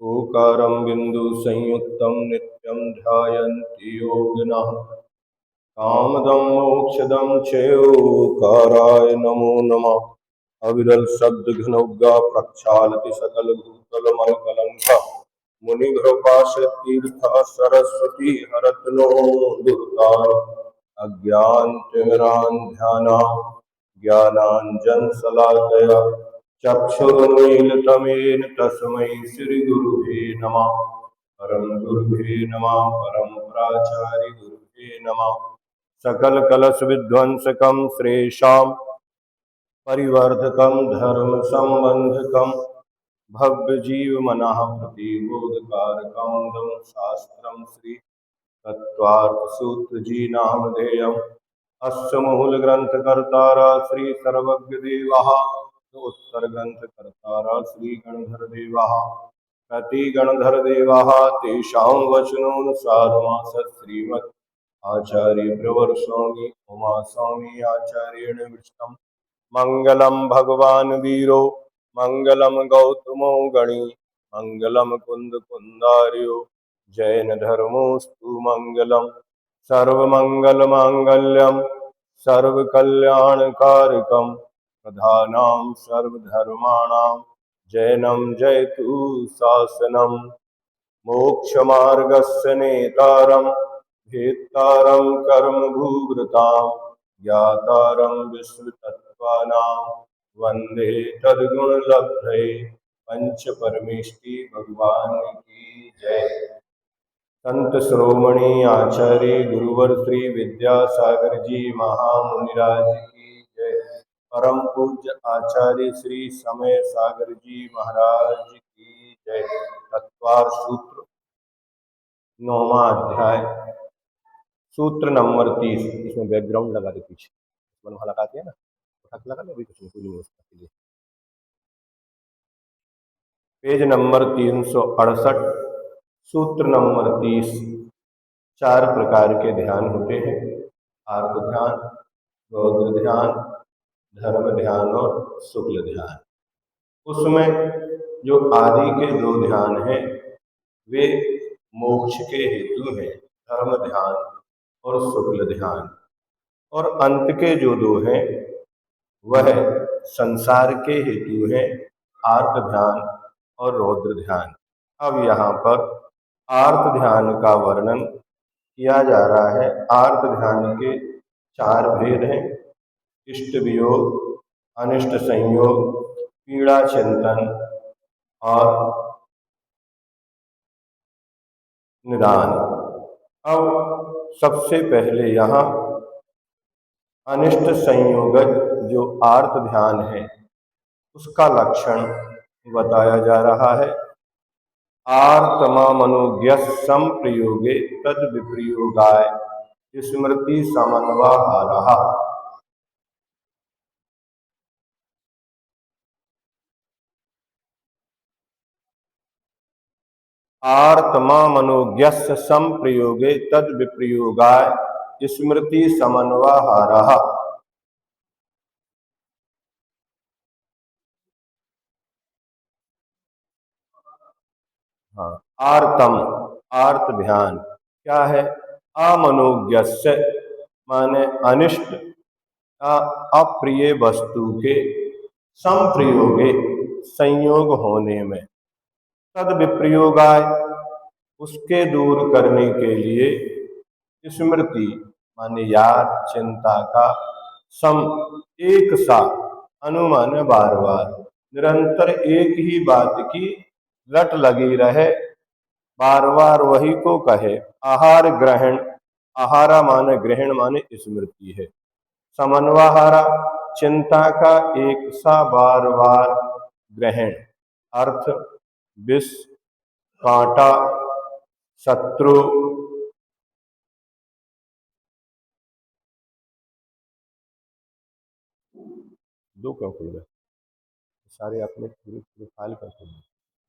ओकारं बिन्दुसंयुक्तं नित्यं ध्यायन्ति योगिनः कामदं मोक्षदं चैवोकाराय नमो नमः। अविरल शब्द घनौघा प्रक्षालति सकल भूतल मलकलंक मुनिभ्रपाश तीर्थ सरस्वती हरत नो दुर्ता अज्ञान ज्ञानांजन शलाकया चक्षुरुन्मीलितमेन तस्मै श्रीगुरुवे नमः। परम गुरुवे नमः। परम प्राचार्य गुरुवे नमः। सकल कलश विध्वंसकं श्रेषां परिवर्धकं धर्म संबंधकं भव्य जीव मनाः प्रतिबोधकारकं दं शास्त्रं श्री तत्वार्थ सूत्र जी नामधेयम् अस्य मूल ग्रंथ कर्तारा श्री सर्वज्ञ देवः उत्तर ग्रंथ कर्तारा श्री गणधर देवः प्रति गणधर देवः तेषां वचनोनुसारमास श्रीमत् आचार्य प्रवर्षोणि उमा स्वामी आचार्येण विष्टम् मंगलम भगवान वीरो मंगलम गौतमो गणी मंगलम कुंद कुंदार्यो जैन धर्मोस्तु मंगलम सर्वमंगल मांगल्यम सर्वकल्याणकारकम प्रधानां सर्वधर्माणां जैनम जयतु शासनम मोक्षमार्गस्य नेतारं भेत्तारं कर्मभूभृतां ज्ञातारं विश्वतत्त्वानां वन्दे तद्गुणलब्धये पंच परमेष्टि भगवान की जय। संत श्रोमणी आचार्य गुरुवर श्री विद्यासागर जी महामुनिराज की जय। परम पूज्य आचार्य श्री समय सागर जी महाराज की जय। तत्वार सूत्र 9वां अध्याय सूत्र नंबर 30। इसमें बैकग्राउंड लगा दे पीछे वहाँ लगाते हैं ना, लगा ले अभी कुछ नहीं उसके लिए। पेज नंबर 368 सूत्र नंबर 30। 4 प्रकार के ध्यान होते हैं, आर्त ध्यान, रौद्र ध्यान, धर्म ध्यान और शुक्ल ध्यान। उसमें जो आदि के 2 ध्यान हैं वे मोक्ष के हेतु हैं, धर्म ध्यान और शुक्ल ध्यान, और अंत के जो 2 हैं वह संसार के हेतु हैं, आर्त ध्यान और रौद्र ध्यान। अब यहाँ पर आर्त ध्यान का वर्णन किया जा रहा है। आर्त ध्यान के 4 भेद हैं, इष्ट वियोग, अनिष्ट संयोग, पीड़ा चिंतन और निदान। अब सबसे पहले यहाँ अनिष्ट संयोगज जो आर्त ध्यान है उसका लक्षण बताया जा रहा है। आर्तमा मनोज्ञ संप्रयोगे तद विप्रयोगाय स्मृति समन्वहारः। आर्तमा मनोज्ञस्य संप्रयोगे तद विप्रयोगाय स्मृति समन्वहारः। हाँ, आर्तम आर्त ध्यान क्या है? अमनोज्ञस्य माने अनिष्ट अप्रिय वस्तु के संप्रयोगे संयोग होने में, तद विप्रयोगाय उसके दूर करने के लिए, स्मृति माने याद, चिंता का, सम एक सा, अनुमान बार बार, निरंतर एक ही बात की रट लगी रहे, बार बार वही को कहे। आहार ग्रहण, आहारा माने ग्रहण माने स्मृति है। समन्वहारा चिंता का एक सा बार बार ग्रहण, अर्थ विष, कांटा, शत्रु, दो क्यों खुल गए सारे अपने पूरे फाइल कर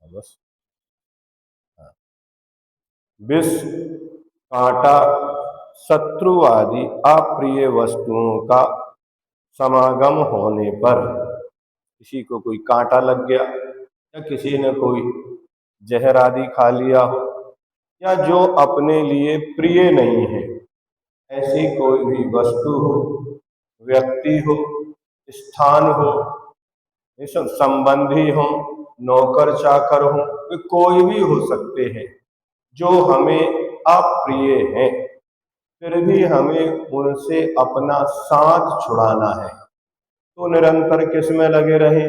बस। हाँ, विष, कांटा, शत्रु आदि अप्रिय वस्तुओं का समागम होने पर, किसी को कोई कांटा लग गया या किसी ने कोई जहर आदि खा लिया हो, या जो अपने लिए प्रिय नहीं है, ऐसी कोई भी वस्तु हो, व्यक्ति हो, स्थान हो, ये सब संबंधी हो, नौकर चाकर हो, वे कोई भी हो सकते हैं जो हमें अप्रिय हैं, फिर भी हमें उनसे अपना साथ छुड़ाना है। तो निरंतर किस में लगे रहे,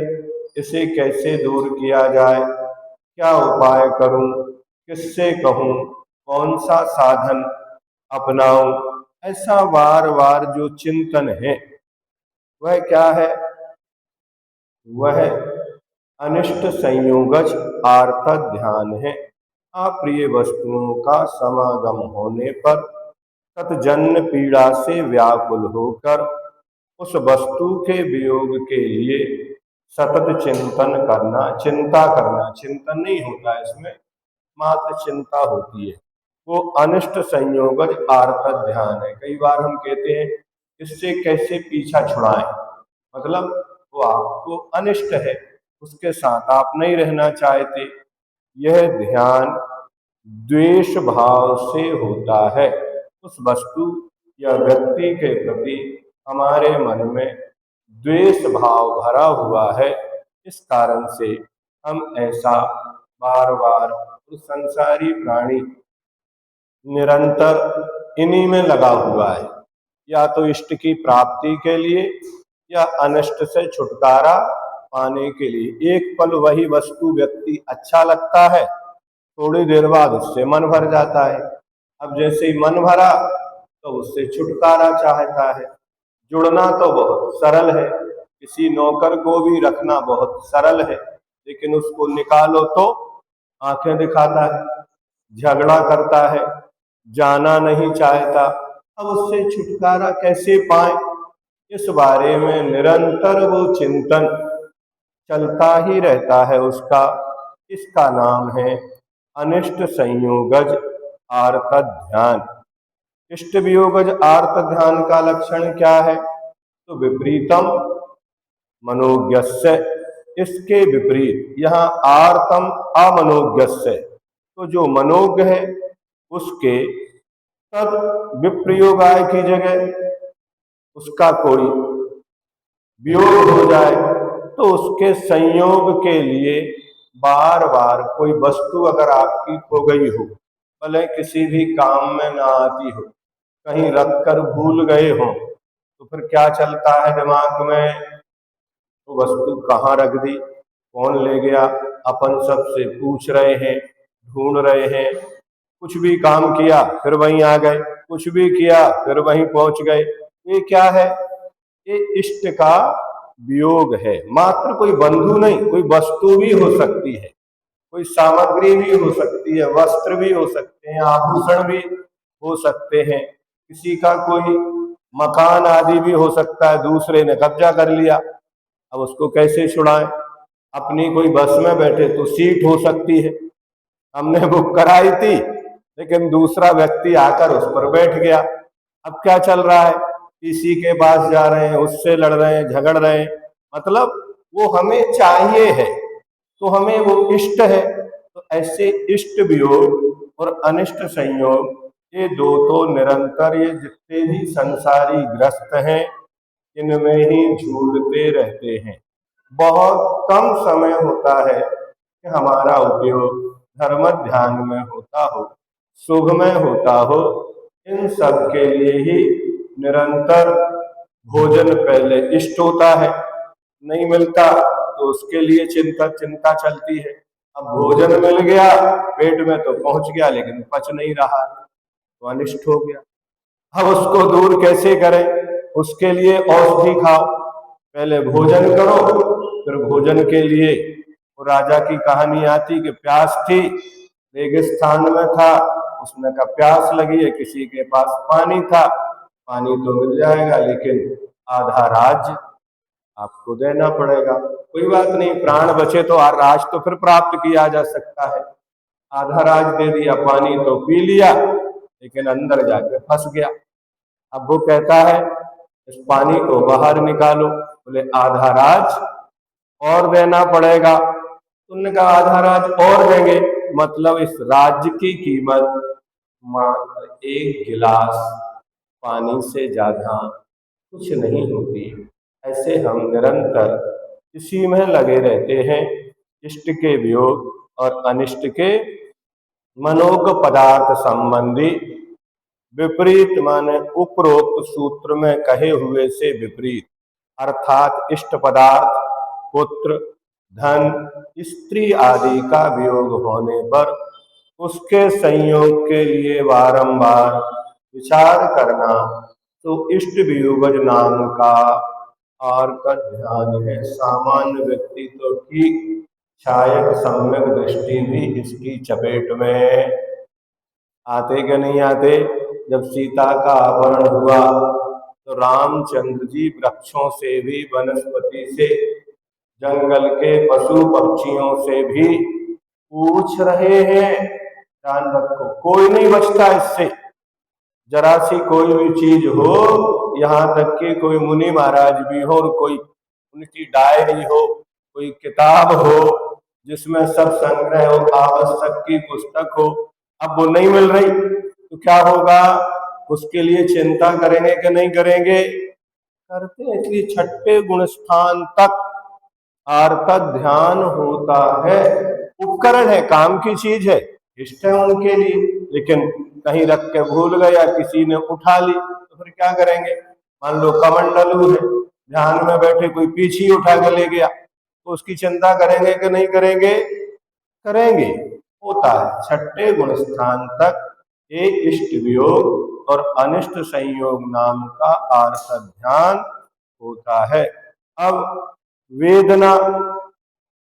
इसे कैसे दूर किया जाए, क्या उपाय करूं, किससे कहूं, कौन सा साधन अपनाऊं, ऐसा बार बार जो चिंतन है वह क्या है, वह अनिष्ट संयोगज आर्त ध्यान है। अप्रिय वस्तुओं का समागम होने पर तत्जन्य पीड़ा से व्याकुल होकर उस वस्तु के वियोग के लिए सतत चिंता करना, चिंतन नहीं होता इसमें, मात्र चिंता होती है, वो अनिष्ट संयोगज आर्त ध्यान है। कई बार हम कहते हैं इससे कैसे पीछा छुड़ाएं, मतलब वो आपको अनिष्ट है, उसके साथ आप नहीं रहना चाहते। यह ध्यान द्वेष भाव से होता है, उस वस्तु या व्यक्ति के प्रति हमारे मन में द्वेष भाव भरा हुआ है, इस कारण से हम ऐसा बार बार, उस संसारी प्राणी निरंतर इन्हीं में लगा हुआ है, या तो इष्ट की प्राप्ति के लिए या अनिष्ट से छुटकारा पाने के लिए। एक पल वही वस्तु व्यक्ति अच्छा लगता है, थोड़ी देर बाद उससे मन भर जाता है। अब जैसे ही मन भरा तो उससे छुटकारा चाहता है। जुड़ना तो बहुत सरल है, किसी नौकर को भी रखना बहुत सरल है, लेकिन उसको निकालो तो आंखें दिखाता है, झगड़ा करता है, जाना नहीं चाहता। अब उससे छुटकारा कैसे पाए, इस बारे में निरंतर वो चिंतन चलता ही रहता है उसका। इसका नाम है अनिष्ट संयोगज आर्त ध्यान। इष्ट वियोगज आर्त ध्यान का लक्षण क्या है, तो विपरीतम मनोज्ञस्य, इसके विपरीत, यहाँ आर्तम अमनोज्ञस्य, तो जो मनोज्ञ है उसके तद विप्रयोगाय की जगह उसका कोई वियोग हो जाए तो उसके संयोग के लिए बार बार कोई वस्तु अगर आपकी खो गई हो, भले किसी भी काम में ना आती हो, कहीं रख कर भूल गए हो, तो फिर क्या चलता है दिमाग में, तो वस्तु कहाँ रख दी, कौन ले गया, अपन सबसे पूछ रहे हैं, ढूंढ रहे हैं। कुछ भी काम किया फिर वहीं आ गए, कुछ भी किया फिर वहीं पहुंच गए। ये क्या है, ये इष्ट का वियोग है। मात्र कोई बंधु नहीं, कोई वस्तु भी हो सकती है, कोई सामग्री भी हो सकती है, वस्त्र भी हो सकते हैं, आभूषण भी हो सकते हैं, किसी का कोई मकान आदि भी हो सकता है, दूसरे ने कब्जा कर लिया। अब उसको कैसे छुड़ाएं, अपनी कोई बस में बैठे तो सीट हो सकती है, हमने बुक कराई थी लेकिन दूसरा व्यक्ति आकर उस पर बैठ गया। अब क्या चल रहा है, किसी के पास जा रहे हैं, उससे लड़ रहे हैं, झगड़ रहे हैं, मतलब वो हमें चाहिए है तो हमें वो इष्ट है। तो ऐसे इष्ट वियोग और अनिष्ट संयोग, ये दो तो निरंतर, ये जितने भी संसारी ग्रस्त हैं इनमें ही झूलते रहते हैं। बहुत कम समय होता है कि हमारा उपयोग धर्म ध्यान में होता हो, सुख में होता हो। इन सब के लिए ही निरंतर भोजन पहले इष्ट होता है, नहीं मिलता तो उसके लिए चिंता चलती है। अब भोजन मिल गया पेट में तो पहुंच गया, लेकिन पच नहीं रहा तो अनिष्ट हो गया। अब उसको दूर कैसे करें, उसके लिए औषधि खाओ, पहले भोजन करो, फिर भोजन के लिए। वो राजा की कहानी आती कि प्यास थी, रेगिस्तान में था, उसने कहा प्यास लगी है, किसी के पास पानी था, पानी तो मिल जाएगा लेकिन आधा राज्य आपको देना पड़ेगा। कोई बात नहीं, प्राण बचे तो राज तो फिर प्राप्त किया जा सकता है। आधा राज दे दिया, पानी तो पी लिया लेकिन अंदर जाके फंस गया। अब वो कहता है इस पानी को बाहर निकालो, बोले आधा राज और देना पड़ेगा। उन्होंने कहा आधा राज्य और देंगे, मतलब इस राज्य की कीमत मात्र एक गिलास पानी से ज्यादा कुछ नहीं होती। ऐसे हम निरंतर इसी में लगे रहते हैं, इष्ट के वियोग और अनिष्ट के मनोक पदार्थ संबंधी विपरीत माने उपरोक्त सूत्र में कहे हुए से विपरीत, अर्थात इष्ट पदार्थ पुत्र धन स्त्री आदि का वियोग होने पर उसके संयोग के लिए बारंबार विचार करना तो इष्ट वियोगज नाम का और का ध्यान है। सामान्य व्यक्ति तो ठीक, शायद सम्यक दृष्टि भी इसकी चपेट में आते कि नहीं आते। जब सीता का अपहरण हुआ तो रामचंद्र जी वृक्षों से भी, वनस्पति से, जंगल के पशु पक्षियों से भी पूछ रहे हैं। ध्यान रखो, कोई नहीं बचता इससे। जरा सी कोई भी चीज हो, यहाँ तक कि कोई मुनि महाराज भी हो और कोई उनकी डायरी हो, कोई किताब हो जिसमें सब संग्रह हो, आवश्यक की पुस्तक हो, अब वो नहीं मिल रही तो क्या होगा? उसके लिए चिंता करेंगे कि नहीं करेंगे? करते हैं। इसलिए छठे गुण स्थान तक आर्त ध्यान होता है। उपकरण है, काम की चीज है, इष्ट है उनके लिए, लेकिन कहीं रख के भूल गया, किसी ने उठा ली तो फिर क्या करेंगे? मान लो कमंडलू है, ध्यान में बैठे कोई पीछे उठा के ले गया तो उसकी चिंता करेंगे कि नहीं करेंगे? करेंगे। होता है। छठे गुण स्थान तक एक इष्ट वियोग और अनिष्ट संयोग नाम का आर्त ध्यान होता है। अब वेदना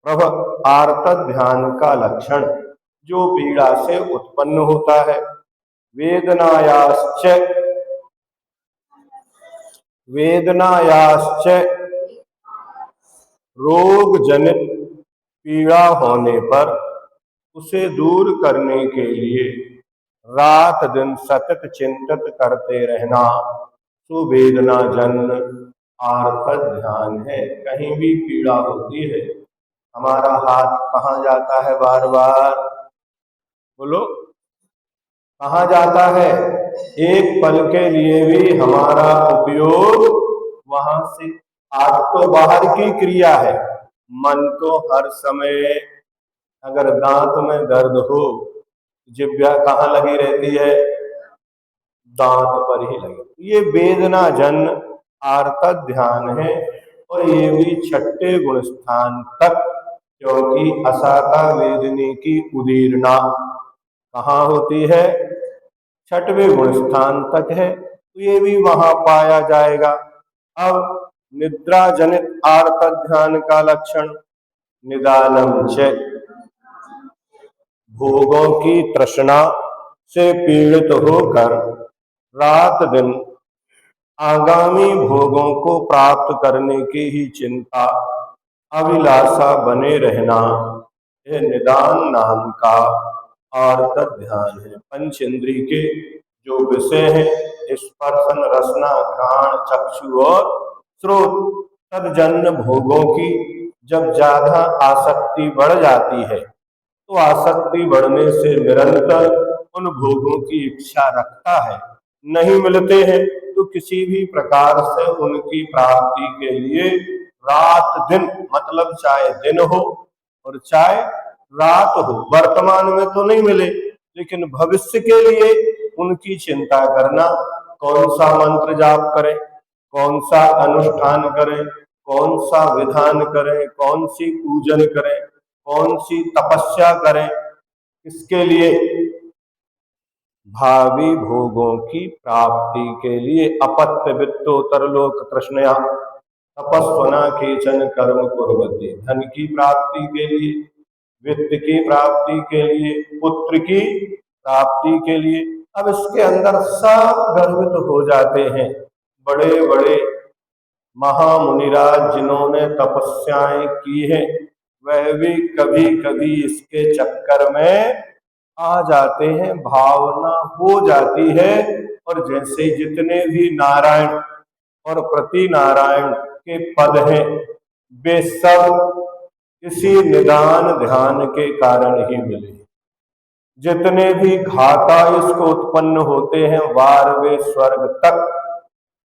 प्रभ आर्त ध्यान का लक्षण जो पीड़ा से उत्पन्न होता है। वेदनायाश्च रोग जनित पीड़ा होने पर उसे दूर करने के लिए रात दिन सतत चिंतित करते रहना सुवेदना जन आर्त ध्यान है। कहीं भी पीड़ा होती है, हमारा हाथ कहाँ जाता है? बार बार बोलो, कहाँ जाता है? एक पल के लिए भी हमारा उपयोग वहां से। आज तो बाहर की क्रिया है, मन तो हर समय, अगर दांत में दर्द हो, जिह्वा कहाँ लगी रहती है? दांत पर ही लगी। ये वेदना जन आर्त ध्यान है और ये भी छठे गुण स्थान तक, क्योंकि असाता वेदनी की उदीरना कहाँ होती है? छठवें गुण स्थान तक है, तो ये भी वहां पाया जाएगा। अब निद्रा जनित आर्त ध्यान का लक्षण निदानम च, भोगों की तृष्णा से पीड़ित होकर रात दिन आगामी भोगों को प्राप्त करने की ही चिंता अभिलाषा बने रहना, यह निदान नाम का आर्त ध्यान है। पंच इंद्री के जो विषय है, स्पर्शन रसना घ्राण चक्षु और श्रोत, तदजन्य भोगों की जब ज्यादा आसक्ति बढ़ जाती है तो आसक्ति बढ़ने से निरंतर उन भोगों की इच्छा रखता है, नहीं मिलते हैं तो किसी भी प्रकार से उनकी प्राप्ति के लिए रात दिन, मतलब चाहे दिन हो और चाहे रात हो, वर्तमान में तो नहीं मिले लेकिन भविष्य के लिए उनकी चिंता करना। कौन सा मंत्र जाप करें, कौन सा अनुष्ठान करें, कौन सा विधान करें, कौन सी पूजन करें, कौन सी तपस्या करें, इसके लिए भावी भोगों की प्राप्ति के लिए। अपत्य वित्तोत्तर लोक तृष्णया तपस्वना केचन कर्म कुर्वते, धन की प्राप्ति के लिए, वित्त की प्राप्ति के लिए, पुत्र की प्राप्ति के लिए। अब इसके अंदर सब गर्वित हो जाते हैं। बड़े बड़े महामुनिराज जिन्होंने तपस्याएं की है, वह भी कभी कभी इसके चक्कर में आ जाते हैं, भावना हो जाती है। और जैसे जितने भी नारायण और प्रति नारायण के पद हैं, वे सब किसी निदान ध्यान के कारण ही मिले। जितने भी घाता इसको उत्पन्न होते हैं वार वे स्वर्ग तक,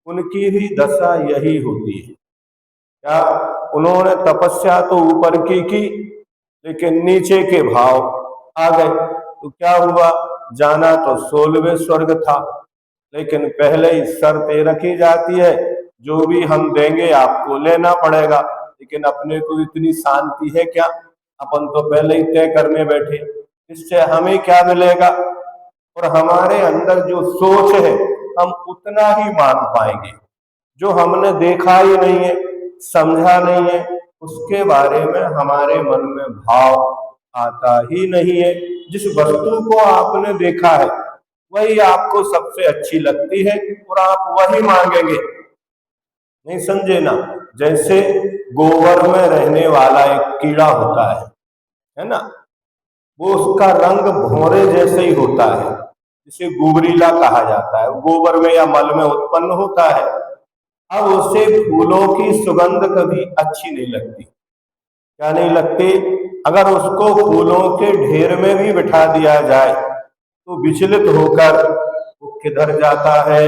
उनकी भी दशा यही होती है। क्या उन्होंने तपस्या तो ऊपर की लेकिन नीचे के भाव आ गए, तो क्या हुआ, जाना तो 16वें स्वर्ग था, लेकिन पहले ही शर्त रखी जाती है जो भी हम देंगे आपको लेना पड़ेगा। लेकिन अपने को इतनी शांति है क्या, अपन तो पहले ही तय करने बैठे, इससे हमें क्या मिलेगा, और हमारे अंदर जो सोच है हम उतना ही मान पाएंगे। जो हमने देखा ही नहीं है, समझा नहीं है, उसके बारे में हमारे मन में भाव आता ही नहीं है। जिस वस्तु को आपने देखा है वही आपको सबसे अच्छी लगती है और आप वही मांगेंगे। नहीं समझे ना, जैसे गोबर में रहने वाला एक कीड़ा होता है ना, वो उसका रंग भौरे जैसे ही होता है, जिसे गुबरीला कहा जाता है, गोबर में या मल में उत्पन्न होता है। अब उसे फूलों की सुगंध कभी अच्छी नहीं लगती। क्या नहीं लगती, अगर उसको फूलों के ढेर में भी बिठा दिया जाए तो विचलित होकर वो किधर जाता है।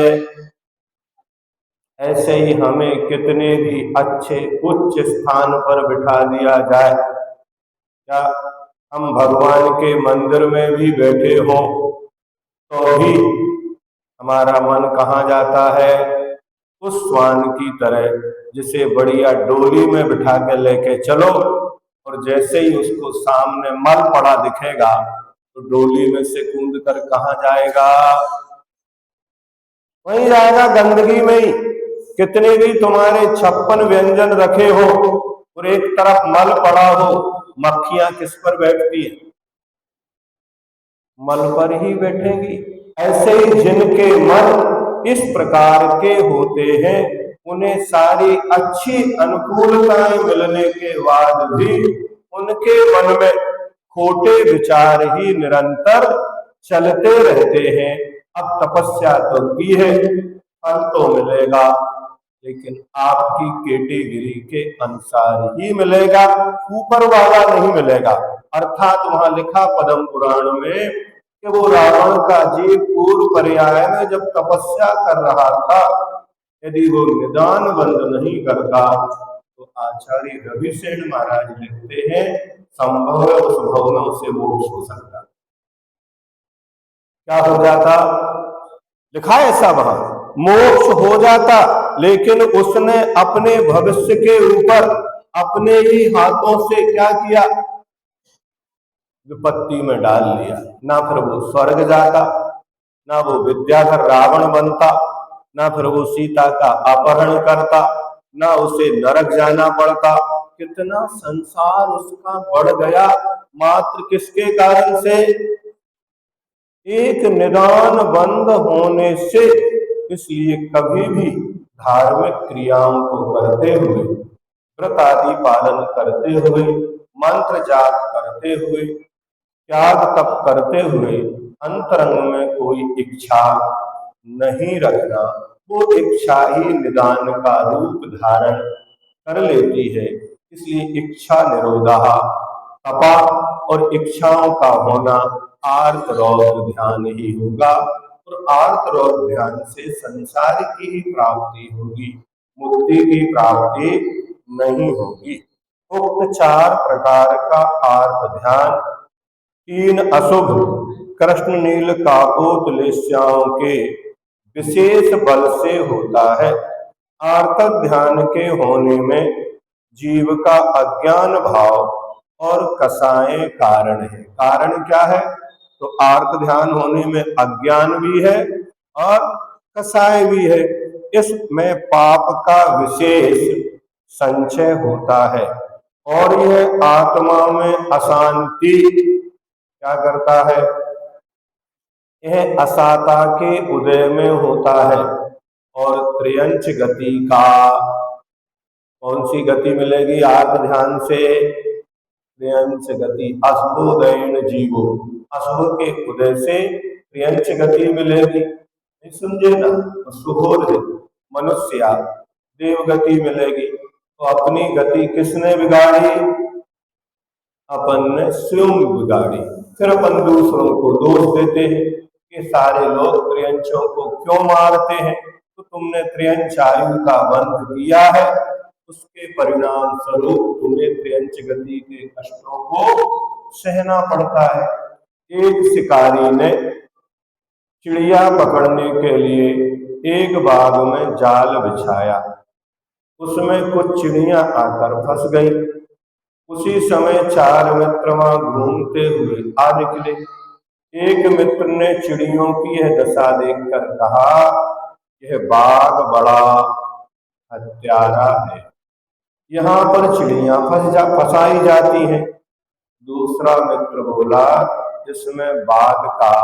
ऐसे ही हमें कितने भी अच्छे उच्च स्थान पर बिठा दिया जाए, क्या हम भगवान के मंदिर में भी बैठे हों तो भी हमारा मन कहाँ जाता है, उस श्वान की तरह जिसे बढ़िया डोली में बिठा के लेके चलो, और जैसे ही उसको सामने मल पड़ा दिखेगा तो डोली में से कूद कर कहाँ जाएगा, वहीं जाएगा गंदगी में ही। कितने भी तुम्हारे 56 व्यंजन रखे हो और एक तरफ मल पड़ा हो, मक्खियां किस पर बैठती है, मल पर ही बैठेंगी। ऐसे ही जिनके मन इस प्रकार के होते हैं, उन्हें सारी अच्छी अनुकूलताएं मिलने के बाद भी उनके मन में खोटे विचार ही निरंतर चलते रहते हैं। अब तपस्या तो की है, फल तो मिलेगा, लेकिन आपकी कैटेगरी के अनुसार ही मिलेगा, ऊपर वाला नहीं मिलेगा। अर्थात वहां लिखा पद्म पुराण में कि वो रावण का जीव पूर्व पर्याय में जब तपस्या कर रहा था, यदि वो निदान बंद नहीं करता तो आचार्य रविसेन महाराज लिखते हैं संभव है उस भव में उसे मोक्ष हो सकता। क्या हो जाता, लिखा है ऐसा वहां, मोक्ष हो जाता, लेकिन उसने अपने भविष्य के ऊपर अपने ही हाथों से क्या किया, विपत्ति में डाल लिया। ना फिर वो स्वर्ग जाता, ना वो विद्याधर रावण बनता, ना फिर वो सीता का अपहरण करता, ना उसे नरक जाना पड़ता। कितना संसार उसका बढ़ गया, मात्र किसके कारण से, एक निदान बंद होने से। इसलिए कभी भी धार्मिक क्रियाओं को करते हुए, व्रत आदि पालन करते हुए, मंत्र जाप करते हुए, त्याग तप करते हुए अंतरंग में कोई इच्छा नहीं रखना। वो इच्छा ही निदान का रूप धारण कर लेती है। इसलिए इच्छा निरोधा तपा, और इच्छाओं का होना आर्त रौद्र ध्यान ही होगा, और आर्त रौद्र ध्यान से संसार की ही प्राप्ति होगी, मुक्ति की प्राप्ति नहीं होगी। उक्त 4 प्रकार का आर्त ध्यान 3 अशुभ कृष्ण नील काकोतलेश्याओं के विशेष बल से होता है। आर्तक ध्यान के होने में जीव का अज्ञान भाव और कसाएं कारण है। कारण क्या है, तो आर्त ध्यान होने में अज्ञान भी है और कसाएं भी है। इसमें पाप का विशेष संचय होता है, और यह आत्मा में अशांति क्या करता है, यह असाता के उदय में होता है। और त्रियंच गति का, कौन सी गति मिलेगी आत्म ध्यान से, त्रियंच गति, अशुभोदयन जीवो, अशुभ के उदय से त्रियंच गति मिलेगी। नहीं समझे ना, शुभोदय मनुष्य देव गति मिलेगी। तो अपनी गति किसने बिगाड़ी, अपन ने स्वयं बिगाड़ी। फिर अपन दूसरों को दोष देते हैं कि सारे लोग त्रियंचों को क्यों मारते हैं, तो तुमने त्रियंच आयु का बंध किया है, उसके परिणाम स्वरूप तुम्हें त्रियंच गति के कष्टों को सहना पड़ता है। एक शिकारी ने चिड़िया पकड़ने के लिए एक बाग में जाल बिछाया। उसमें कुछ चिड़िया आकर फंस गई। उसी समय चार मित्र वहां घूमते हुए आ निकले। एक मित्र ने चिड़ियों की यह दशा देखकर कहा, यह बाग बड़ा हत्यारा है, यहाँ पर चिड़ियां फंसाई जाती हैं। दूसरा मित्र बोला, इसमें बाग का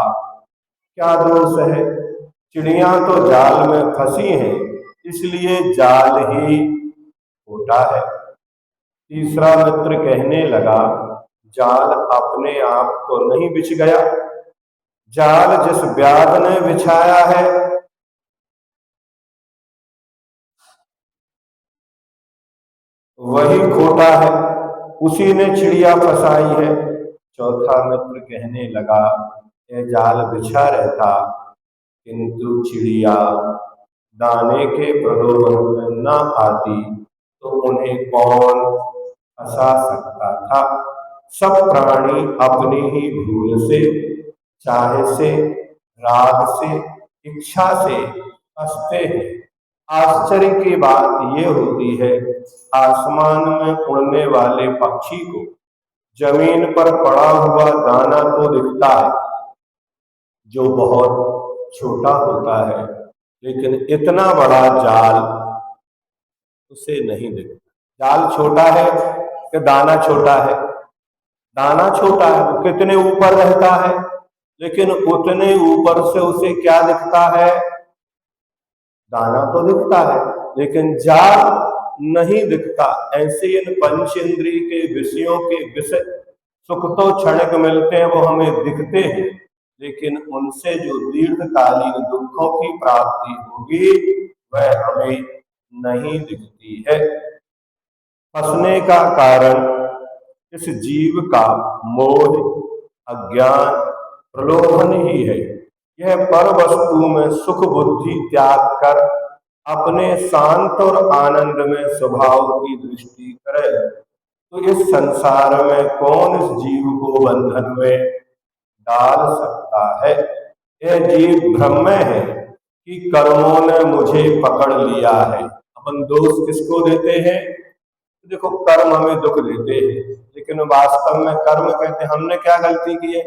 क्या दोष है, चिड़ियां तो जाल में फंसी हैं, इसलिए जाल ही खोटा है। तीसरा मित्र कहने लगा, जाल अपने आप तो नहीं बिछ गया, जाल जिस व्याध ने बिछाया है वही खोटा है, उसी ने चिड़िया फंसाई है। चौथा मित्र कहने लगा, यह जाल बिछा रहता किंतु चिड़िया दाने के प्रलोभन में न आती तो उन्हें कौन फंसा सकता था। सब प्राणी अपनी ही भूल से, चाहे से, राग से, इच्छा से फंसते हैं। आश्चर्य की बात यह होती है, आसमान में उड़ने वाले पक्षी को जमीन पर पड़ा हुआ दाना तो दिखता है जो बहुत छोटा होता है, लेकिन इतना बड़ा जाल उसे नहीं दिखता। जाल छोटा है कि दाना छोटा है? दाना छोटा है, वो कितने ऊपर रहता है, लेकिन उतने ऊपर से उसे क्या दिखता है? दाना तो दिखता है, लेकिन जाल नहीं दिखता। ऐसे इन पंच इंद्रिय के विषयों के विषय सुख तो क्षणिक मिलते हैं, वो हमें दिखते हैं, लेकिन उनसे जो दीर्घकालीन दुखों की प्राप्ति होगी वह हमें नहीं दिखती है। फंसने का कारण इस जीव का मोह, अज्ञान, प्रलोभन ही है। यह पर वस्तु में सुख बुद्धि त्याग कर अपने शांत और आनंद में स्वभाव की दृष्टि करे तो इस संसार में कौन इस जीव को बंधन में डाल सकता है। यह जीव भ्रम में है कि कर्मों ने मुझे पकड़ लिया है। अपन दोष किसको देते हैं? देखो, कर्म हमें दुख देते हैं, लेकिन वास्तव में कर्म कहते हैं हमने क्या गलती की है,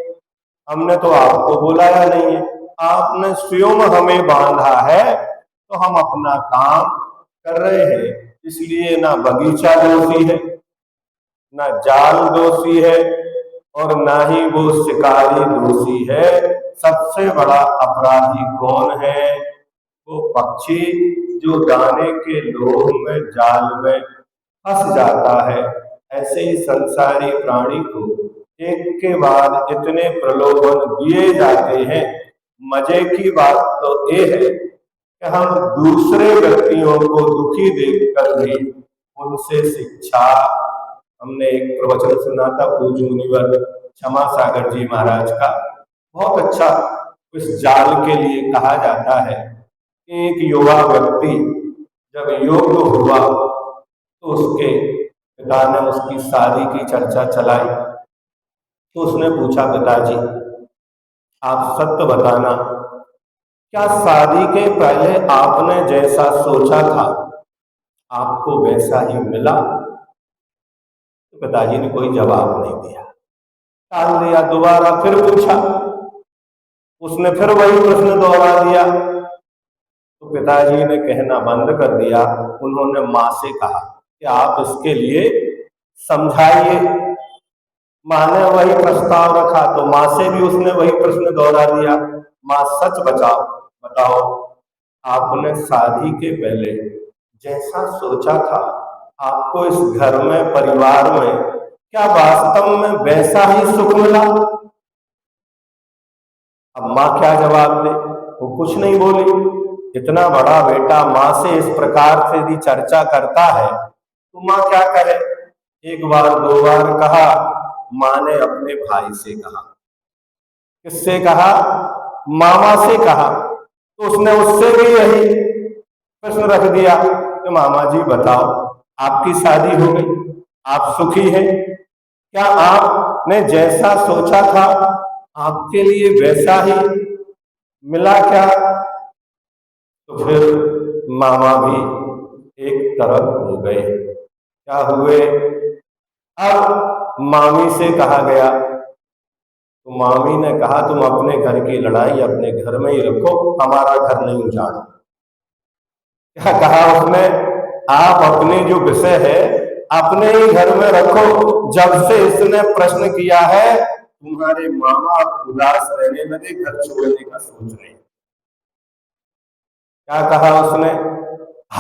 हमने तो आपको बुलाया नहीं है, आपने स्वयं हमें बांधा है, तो हम अपना काम कर रहे हैं। इसलिए ना बगीचा दोषी है, ना जाल दोषी है, और ना ही वो शिकारी दोषी है। सबसे बड़ा अपराधी कौन है? वो पक्षी जो दाने के लोभ में, जाल में फंस जाता है। ऐसे ही संसारी प्राणी को एक के बाद इतने प्रलोभन दिए जाते हैं। मजे की बात तो ये है कि हम दूसरे व्यक्तियों को दुखी देखकर भी उनसे शिक्षा, हमने एक प्रवचन सुना था पूज्य मुनिवर क्षमा सागर जी महाराज का, बहुत अच्छा इस जाल के लिए कहा जाता है। एक युवा व्यक्ति जब योग्य हुआ तो उसके पिता ने उसकी शादी की चर्चा चलाई। तो उसने पूछा, पिताजी आप सत्य बताना, क्या शादी के पहले आपने जैसा सोचा था आपको वैसा ही मिला? तो पिताजी ने कोई जवाब नहीं दिया, टाल दिया। दोबारा फिर पूछा, उसने फिर वही प्रश्न दोहरा दिया। तो पिताजी ने कहना बंद कर दिया। उन्होंने माँ से कहा कि आप इसके लिए समझाइए। माँ ने वही प्रस्ताव रखा तो माँ से भी उसने वही प्रश्न दोहरा दिया, माँ सच बताओ आपने शादी के पहले जैसा सोचा था आपको इस घर में, परिवार में, क्या वास्तव में वैसा ही सुख मिला? अब माँ क्या जवाब दे? वो कुछ नहीं बोली। इतना बड़ा बेटा माँ से इस प्रकार से यदि चर्चा करता है तो माँ क्या करे? एक बार दो बार कहा, माँ ने अपने भाई से कहा। किससे कहा? मामा से कहा। तो उसने उससे भी यही प्रश्न रख दिया कि मामा जी बताओ, आपकी शादी हो गई, आप सुखी हैं, क्या आपने जैसा सोचा था आपके लिए वैसा ही मिला क्या? तो फिर मामा भी एक तरफ हो गए। क्या हुए? अब मामी से कहा गया, तो मामी ने कहा तुम अपने घर की लड़ाई अपने घर में ही रखो, हमारा घर नहीं उजाड़ो। क्या कहा उसने? आप अपने जो विषय है अपने ही घर में रखो। जब से इसने प्रश्न किया है तुम्हारे मामा उदास रहने लगे, घर छोड़ने का सोच रहे हैं। क्या कहा उसने?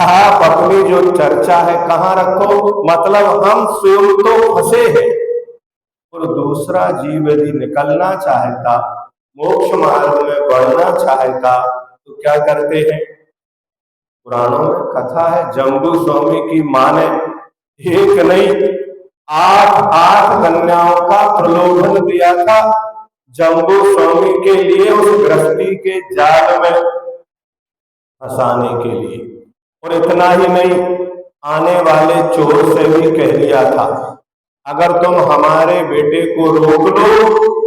आप अपनी जो चर्चा है कहाँ रखो, मतलब हम स्वयं तो फंसे हैं और दूसरा जीव यदि निकलना चाहता, मोक्ष मार्ग में बढ़ना चाहता तो क्या करते हैं? पुराणों में कथा है, जम्बू स्वामी की मां ने एक नहीं 8 कन्याओं का प्रलोभन दिया था जम्बू स्वामी के लिए, उस गृहस्थी के जाल में फंसाने के लिए। और इतना ही नहीं, आने वाले चोर से भी कह दिया था अगर तुम हमारे बेटे को रोक लो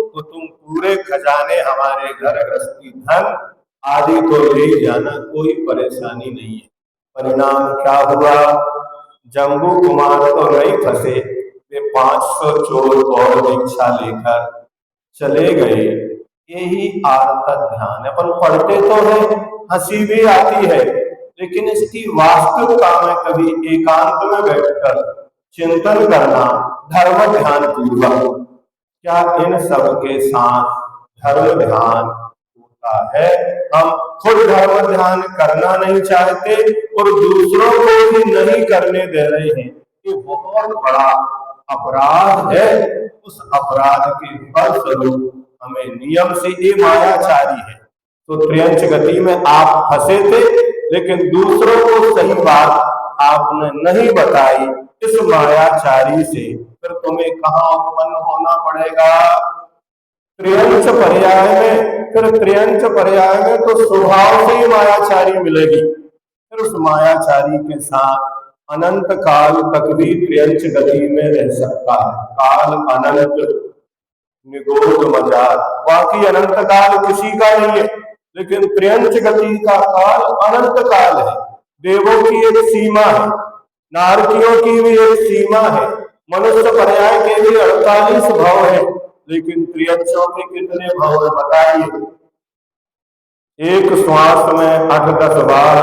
तो तुम पूरे खजाने, हमारे घर गृहस्थी धन आदि तो ले जाना, कोई परेशानी नहीं है। परिणाम क्या हुआ? जम्बू कुमार तो नहीं फंसे, वे 500 चोर और दीक्षा लेकर चले गए। यही आरता ध्यान है। अपन पढ़ते तो है, हंसी भी आती है, लेकिन इसकी वास्तविकता में कभी एकांत में बैठकर चिंतन करना धर्म ध्यान पूर्वक, क्या इन सब के साथ धर्म ध्यान होता है? हम खुद धर्म ध्यान करना नहीं चाहते और दूसरों को भी नहीं करने दे रहे हैं। ये बहुत बड़ा अपराध है। उस अपराध के फलस्वरूप हमें नियम से, ये मायाचारी है। तो त्रियंच गति में आप फंसे थे, लेकिन दूसरों को सही बात आपने नहीं बताई, इस मायाचारी से फिर तुम्हें कहाँ उत्पन्न होना पड़ेगा? त्रियंच पर्याय में। फिर त्रियंच पर्याय में तो स्वभाव से ही मायाचारी मिलेगी। फिर उस मायाचारी के साथ अनंत काल तक भी त्रियंच गति में रह सकता है। काल अनंत निगोध मजार, बाकी अनंत काल किसी का नहीं है, लेकिन त्रियंच गति का काल अनंत काल है। देवों की एक सीमा है, नारकियों की भी एक सीमा है, मनुष्य पर्याय के भी 48 भाव है, लेकिन त्रियंचों के कितने भाव है बताइए? एक श्वास में 8-10 बार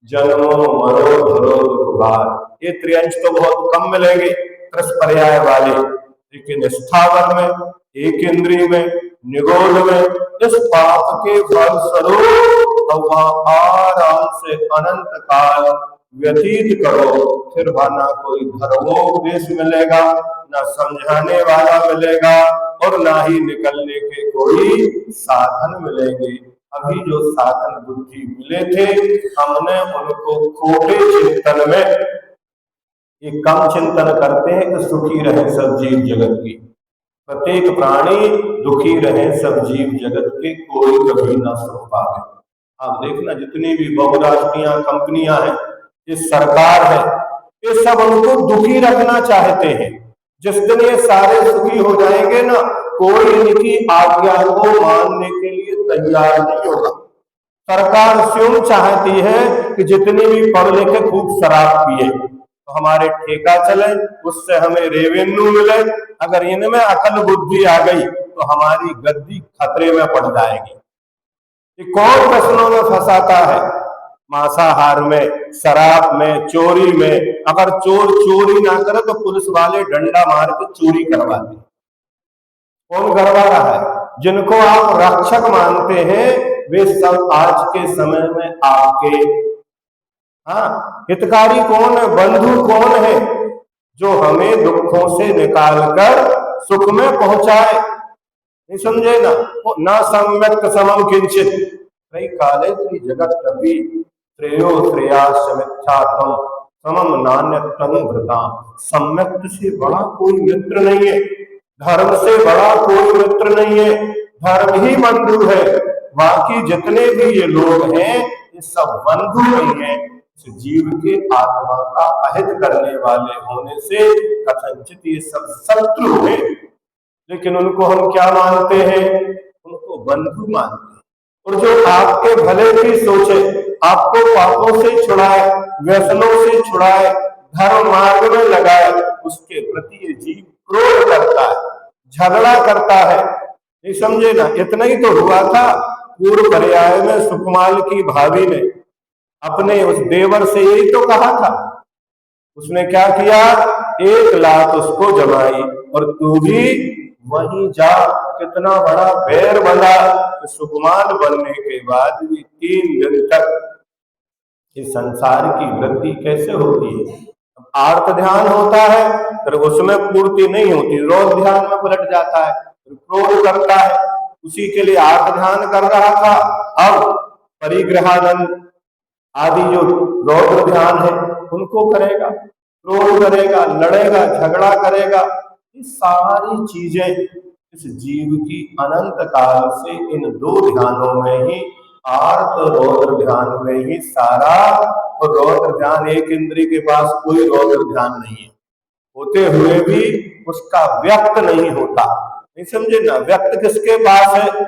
जन्मो मरो धरो दुख भार। ये त्रियंच तो बहुत कम मिलेंगे त्रस पर्याय वाले, लेकिन स्थावर में, एक इंद्रिय में, निगोध में इस पाप के फल स्वरूप आराम से अनंत काल व्यतीत करो, फिर ना कोई धर्मोपदेश मिलेगा, ना समझाने वाला मिलेगा, और ना ही निकलने के कोई साधन मिलेंगे। अभी जो साधन बुद्धि मिले थे, हमने उनको खोटे चिंतन में, ये कम चिंतन करते हैं कि सुखी रहे सब जीव जगत की, प्रत्येक प्राणी दुखी रहे सब जीव जगत के, कोई कभी ना सुख पावे। आप देखना जितनी भी बहुराष्ट्रीय कंपनियां हैं, ये सरकार है, ये सब उनको दुखी रखना चाहते हैं। जिस दिन ये सारे सुखी हो जाएंगे ना, कोई इनकी आज्ञा को मानने के लिए तैयार नहीं होगा। सरकार स्वयं चाहती है कि जितनी भी पढ़ लिखे खूब शराब पिए तो हमारे ठेका चले, उससे हमें रेवेन्यू मिले। अगर इनमें अकल बुद्धि आ गई तो हमारी गद्दी खतरे में पड़ जाएगी। ये कौन प्रश्नों में फंसाता है? मांसाहार में, शराब में, चोरी में। अगर चोर चोरी ना करे तो पुलिस वाले डंडा मार के चोरी करवाते। कौन करवा रहा है? जिनको आप रक्षक मानते हैं वे सब आज के समय में आपके हितकारी कौन है, बंधु कौन है, जो हमें दुखों से निकालकर सुख में पहुंचाए? नहीं समझे ना सम्यक समम किंचित कई काले त्री जगत कपि श्रेयो श्रेयास मिथ्यात्म समम नान्य तनु भृता। सम्यक से बड़ा कोई मित्र नहीं है। धर्म से बड़ा कोई मित्र नहीं है, धर्म ही बंधु है। बाकी जितने भी ये लोग हैं ये सब बंधु नहीं है। इस जीव के आत्मा का अहित करने वाले होने से कथनचित ये सब शत्रु है। लेकिन उनको हम क्या मानते हैं? उनको बंधु मानते हैं। और जो आपके भले की सोचे, आपको पापों से छुड़ाए, व्यसनों से छुड़ाए, धर्म मार्ग में लगाए, उसके प्रति ये जीव क्रोध करता है, झगड़ा करता है। नहीं समझे ना? इतना ही तो हुआ था पूर्व पर्याय में सुकुमाल की भाभी ने अपने उस देवर से यही तो कहा था। उसने क्या किया? 1 लाख उसको जमाई और तू भी वहीं जा। कितना बड़ा बैर बना। सुकुमार बनने के बाद भी 3 दिन तक इस संसार की वृद्धि कैसे होती है? आर्त ध्यान होता है फिर उसमें पूर्ति नहीं होती, रोज ध्यान में पलट जाता है, फिर क्रोध करता है। उसी के लिए आर्त ध्यान कर रहा था, अब परिग्रहानंद आदि जो रौद्र ध्यान है उनको करेगा, क्रोध करेगा, लड़ेगा, झगड़ा करेगा। ये सारी चीजें इस जीव की अनंत काल से इन 2 ध्यानों में ही, आर्त रौद्र ध्यान में ही सारा। और रौद्र ध्यान, एक इंद्रिय के पास कोई रौद्र ध्यान नहीं है, होते हुए भी उसका व्यक्त नहीं होता। नहीं समझे ना? व्यक्त किसके पास है?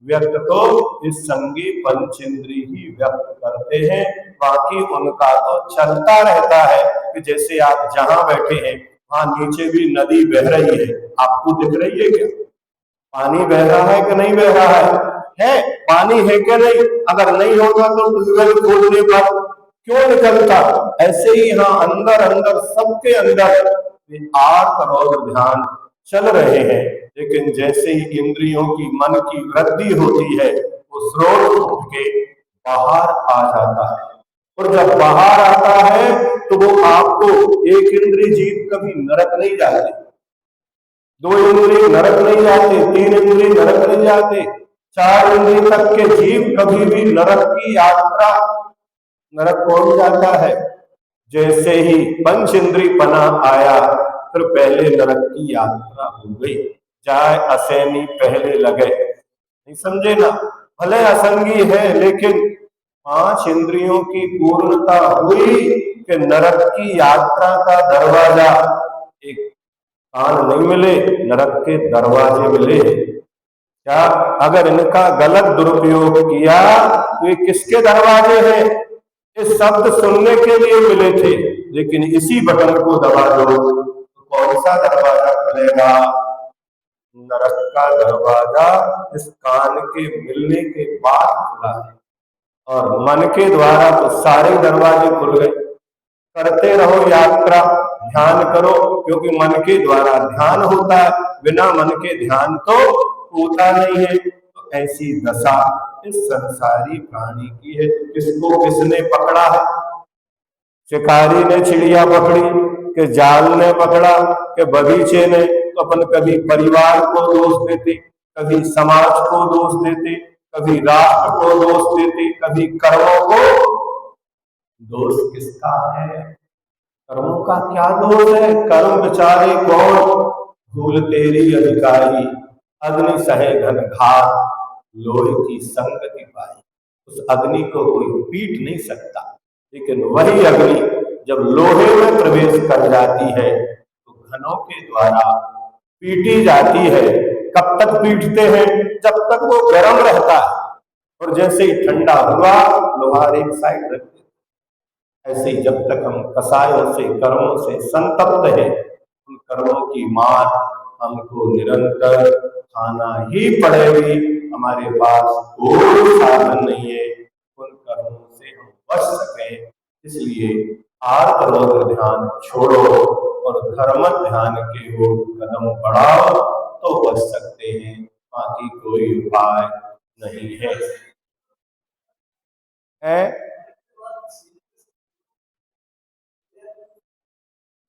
व्यक्त तो इस संगी पंचेंद्रिय ही व्यक्त करते हैं। बाकी उनका तो चलता रहता है कि जैसे आप जहां बैठे हैं वहां नीचे भी नदी बह रही है, आपको दिख रही है क्या? पानी बह रहा है कि नहीं बह रहा है? पानी है कि नहीं? अगर नहीं होगा तो ट्यूबवेल खोलने पर क्यों निकलता? ऐसे ही यहाँ अंदर अंदर सबके अंदर आर्त रौद्र ध्यान चल रहे हैं। लेकिन जैसे ही इंद्रियों की, मन की वृद्धि होती है, वो स्रोत उठ के बाहर आ जाता है। और जब बाहर आता है तो वो आपको, एक इंद्रिय जीव कभी नरक नहीं जाते, 2 इंद्रिय नरक नहीं जाते, 3 इंद्रिय नरक नहीं जाते, 4 इंद्रिय तक के जीव कभी भी नरक की यात्रा, नरक कौन जाता है? जैसे ही पंच इंद्रिय पना आया फिर पहले नरक की यात्रा हो गई। जाए असैनी पहले लगे। नहीं समझे ना? भले असंगी है लेकिन 5 इंद्रियों की पूर्णता हुई कि नरक की यात्रा का दरवाजा, एक कान नहीं मिले, नरक के दरवाजे मिले। क्या अगर इनका गलत दुरुपयोग किया तो ये किसके दरवाजे हैं? ये शब्द सुनने के लिए मिले थे, लेकिन इसी बटन को दबा दो तो कौन सा दरवाजा खुलेगा? नरक का दरवाजा इस कान के मिलने के बाद खुला है। और मन के द्वारा तो सारे दरवाजे खुल गए। करते रहो यात्रा, ध्यान करो, क्योंकि मन के द्वारा ध्यान होता है, बिना मन के ध्यान तो होता नहीं है। तो ऐसी दशा इस संसारी प्राणी की है। किसको किसने पकड़ा है? शिकारी ने चिड़िया पकड़ी, कि जाल ने पकड़ा, कि बगीचे ने? तो अपन कभी परिवार को दोष देते, कभी समाज को दोष देते, कभी राष्ट्र को दोष देते, कभी कर्मों को। दोष किसका है? कर्मों का क्या दोष है? कर्म बेचारे कौन? भूल तेरी अधिकारी, अग्नि सहे घन घात, लोहे की संगति पाई। उस अग्नि को कोई पीट नहीं सकता, लेकिन वही अग्नि जब लोहे में प्रवेश कर जाती है तो घनों के द्वारा पीटी जाती है। कब तक पीटते हैं? जब तक वो गर्म रहता है, और जैसे ही ठंडा हुआ लोहार एक साइड रखते। ऐसे ही जब तक हम कसायों से, कर्मों से संतप्त है, उन कर्मों की मार हमको निरंतर खाना ही पड़ेगी। हमारे पास कोई साधन नहीं है उन कर्मों से हम बच सके। इसलिए आर्त रौद्र ध्यान छोड़ो और धर्म ध्यान के ओर कदम बढ़ाओ तो बच सकते हैं, बाकी कोई उपाय नहीं है।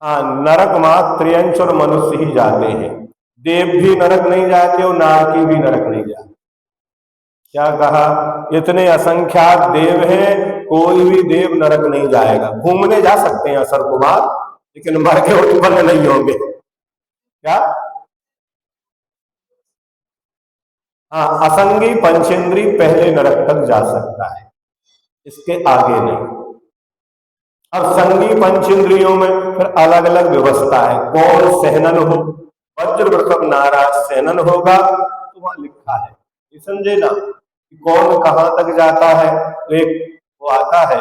हाँ, नरक मात्र त्रियंश और मनुष्य ही जाते हैं। देव भी नरक नहीं जाते और नारकी भी नरक नहीं जाते। क्या कहा? इतने असंख्यात देव हैं, कोई भी देव नरक नहीं जाएगा। घूमने जा सकते हैं असर कुमार, लेकिन मर के उत्पन्न नहीं होंगे। क्या हाँ, असंगी पंचेंद्री पहले नरक तक जा सकता है, इसके आगे नहीं। अब संगी पंचेंद्रियों में फिर अलग अलग व्यवस्था है, कौन सहनन हो, वज्र वृषभ नाराज सहनन होगा, तो वहां लिखा है, ये समझे ना कि कौन कहां तक जाता है। तो एक वो आता है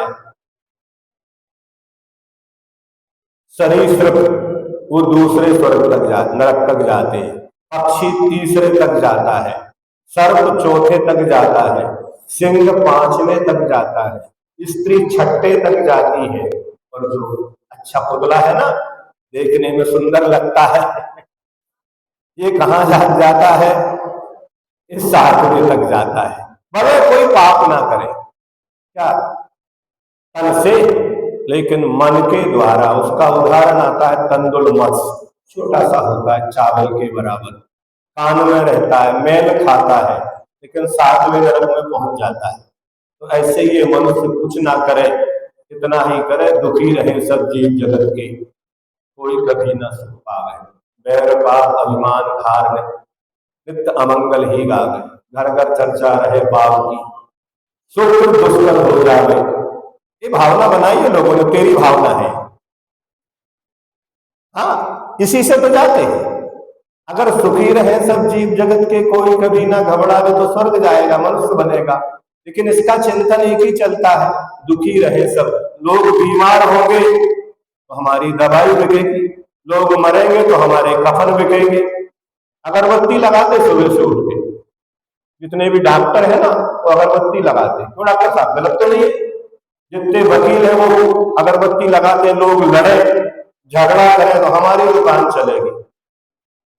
सरीसृप, वो दूसरे स्वर्ग तक नरक तक जाते हैं, पक्षी तीसरे तक जाता है, सर्प चौथे तक जाता है, सिंह पांचवें तक जाता है, स्त्री छठे तक जाती है, और जो अच्छा पुतला है ना, देखने में सुंदर लगता है, ये कहां जाता है, इस सातवें तक जाता है, भले कोई पाप ना करे क्या तन से, लेकिन मन के द्वारा। उसका उदाहरण आता है तंदुल मत्स्य, छोटा सा होता है चावल के बराबर, कान में रहता है, मेल खाता है, लेकिन सातवें नरक में पहुंच जाता है। तो ऐसे ही ये मनुष्य कुछ ना करे, इतना ही करे, दुखी रहे सब जीव जगत के, कोई कभी न सुख पावे, बैर पाप अभिमान धार नित्य अमंगल ही गावे, घर घर चर्चा रहे पाप की, सुख दुष्कर हो जावे। ये भावना बनाई है लोगों ने, तेरी भावना है, हाँ, इसी से तो जाते हैं। अगर सुखी रहे सब जीव जगत के, कोई कभी ना घबरावे, तो स्वर्ग जाएगा, मनुष्य बनेगा। लेकिन इसका चिंतन एक ही चलता है, दुखी रहे सब, लोग बीमार होंगे तो हमारी दवाई बिकेगी, लोग मरेंगे तो हमारे कफन बिकेंगे। अगरबत्ती लगाते सुबह से उठ के, जितने भी डॉक्टर है ना वो अगरबत्ती लगाते, क्यों डॉक्टर साहब, गलत तो नहीं है? जितने वकील है वो अगरबत्ती लगाते, लोग लड़े झगड़ा करें तो हमारी दुकान चलेगी।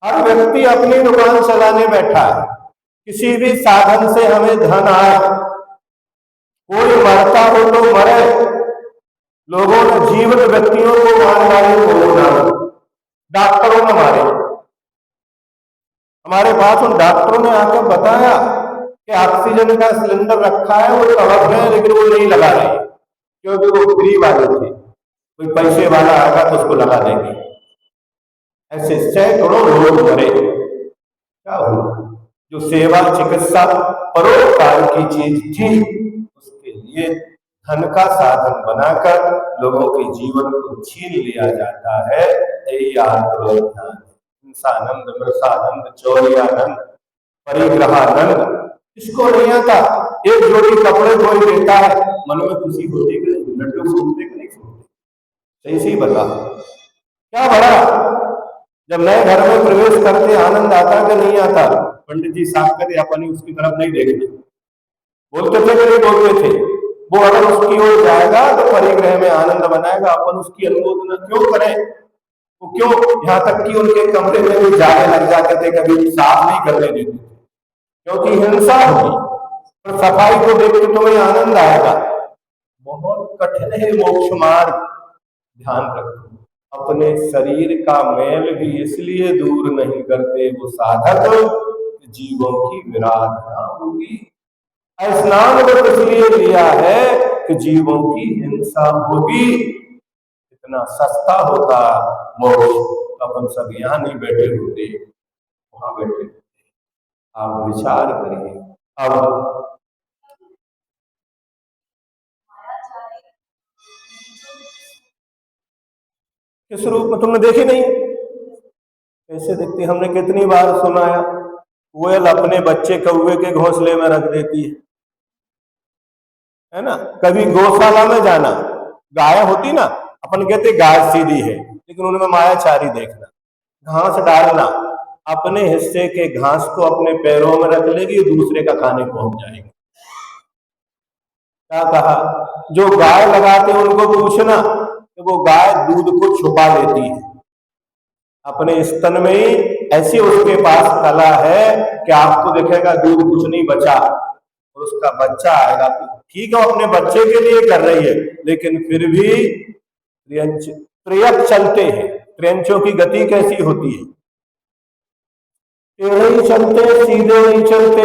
हर व्यक्ति अपनी दुकान चलाने बैठा है, किसी भी साधन से हमें धन आए, कोई मरता हो तो मरे, लोगों ने जीवित व्यक्तियों को मार मारे, कोरोना डॉक्टरों ने मारे। हमारे पास उन डॉक्टरों ने आकर बताया कि ऑक्सीजन का सिलेंडर रखा है, वो तड़प है, लेकिन वो नहीं लगा रहे क्योंकि वो फ्री वाले थे, कोई पैसे वाला आएगा तो उसको लगा देंगे। ऐसे सैकड़ों लोग मरे। क्या हुआ? जो सेवा चिकित्सा परोपकार की चीज थी, उसके लिए धन का साधन बनाकर लोगों के जीवन को छीन लिया जाता है। यही आत्मज्ञान, हिंसानंद, मृषानंद, चौरियानंद, परिग्रहानंद, इसको नहीं आता। एक जोड़ी कपड़े कोई देता है, मन में खुशी होती कि नहीं, लड्डू फूटते कि नहीं फूटते? सही सही बता, क्या बड़ा जब नए घर में प्रवेश करते आनंद आता कि नहीं आता? पंडित जी साफ करे, अपन उसकी तरफ नहीं देखते, बोलते थे कि नहीं बोलते थे? वो अगर उसकी ओर जाएगा तो परिग्रह में आनंद बनाएगा, अपन उसकी अनुमोदना क्यों करें? वो क्यों, यहाँ तक कि उनके कमरे में भी जाने लग जाते थे, कभी साफ नहीं करने देते, क्योंकि हिंसा होगी। और सफाई को देख के तुम्हें आनंद आएगा। बहुत कठिन है मोक्ष मार्ग, ध्यान रखो। अपने शरीर का मैल भी इसलिए दूर नहीं करते वो साधक, जीवों की विराधना होगी। स्नान व्रत इसलिए लिया है कि जीवों की हिंसा होगी। इतना सस्ता होता मोक्ष, अपन सब यहाँ नहीं बैठे होते, वहां बैठे होते। आप विचार करिए। अब किस रूप में तुमने देखी नहीं? कैसे दिखती? हमने कितनी बार सुनाया, कोयल अपने बच्चे कौवे के घोंसले में रख देती है ना। कभी गौशाला में जाना, गाय होती ना, अपन कहते गाय सीधी है, लेकिन उनमें मायाचारी देखना। घास डालना, अपने हिस्से के घास को अपने पैरों में रख लेगी, दूसरे का खाने पहुंच जाएगी। क्या कहा? जो गाय लगाते उनको पूछना कि वो गाय दूध को छुपा लेती है अपने स्तन में ही, ऐसी उसके पास कला है कि आपको दिखेगा दूध कुछ नहीं बचा, और उसका बच्चा आएगा। ठीक है, अपने बच्चे के लिए कर रही है, लेकिन फिर भी त्रियक चलते हैं। त्रियंचों की गति कैसी होती है? टेढ़े ही चलते, सीधे नहीं चलते।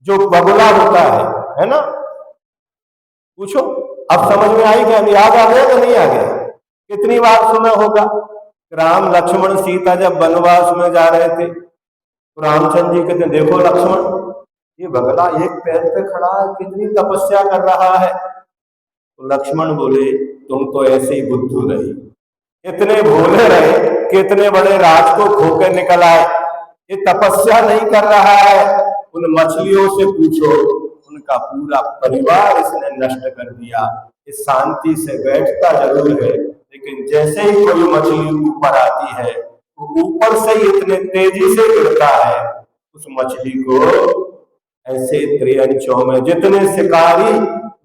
जो बगुला होता है ना, पूछो, अब समझ में आई क्या? याद आ गया कि नहीं आ गया? कितनी बार सुना होगा। राम लक्ष्मण सीता जब वनवास में जा रहे थे रामचंद्र जी कहते देखो लक्ष्मण, ये बगला एक पैर पे खड़ा है, कितनी तपस्या कर रहा है। तो लक्ष्मण बोले तुम तो ऐसे ही बुद्धू रहे, इतने भोले रहे कि इतने बड़े राज को खो के निकल आए। ये तपस्या नहीं कर रहा है, उन मछलियों से पूछो, उनका पूरा परिवार इसने नष्ट कर दिया। इस शांति से बैठता जरूर है, लेकिन जैसे ही कोई मछली ऊपर आती है, ऊपर से इतने तेजी से गिरता है, उस मछली को ऐसे त्रियंचों में जितने शिकारी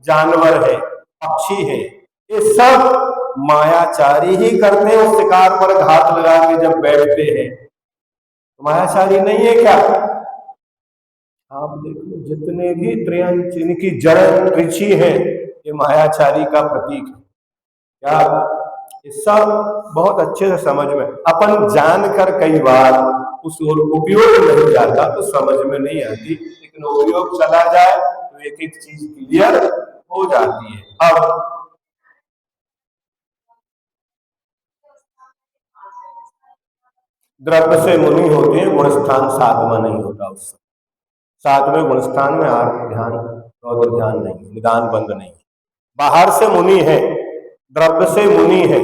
जानवर है, पक्षी है, ये सब मायाचारी ही करते हैं। उस शिकार पर घात लगा के जब बैठते हैं, तो मायाचारी नहीं है क्या? आप देख लो, जितने भी त्रियंच, इनकी जड़ त्रिछी है, ये मायाचारी का प्रतीक है। क्या ये सब बहुत अच्छे से समझ में, अपन जानकर कई बार उस ओर उपयोग नहीं जाता तो समझ में नहीं आती, लेकिन उपयोग चला जाए तो एक एक चीज क्लियर हो जाती है। अब द्रव्य से मुनि होते हैं, गुणस्थान सातवां नहीं होता। उस सातवें गुणस्थान में आर्थ ध्यान, रौद्र ध्यान नहीं, निदान बंद नहीं। बाहर से मुनि है, द्रव्य से मुनि है,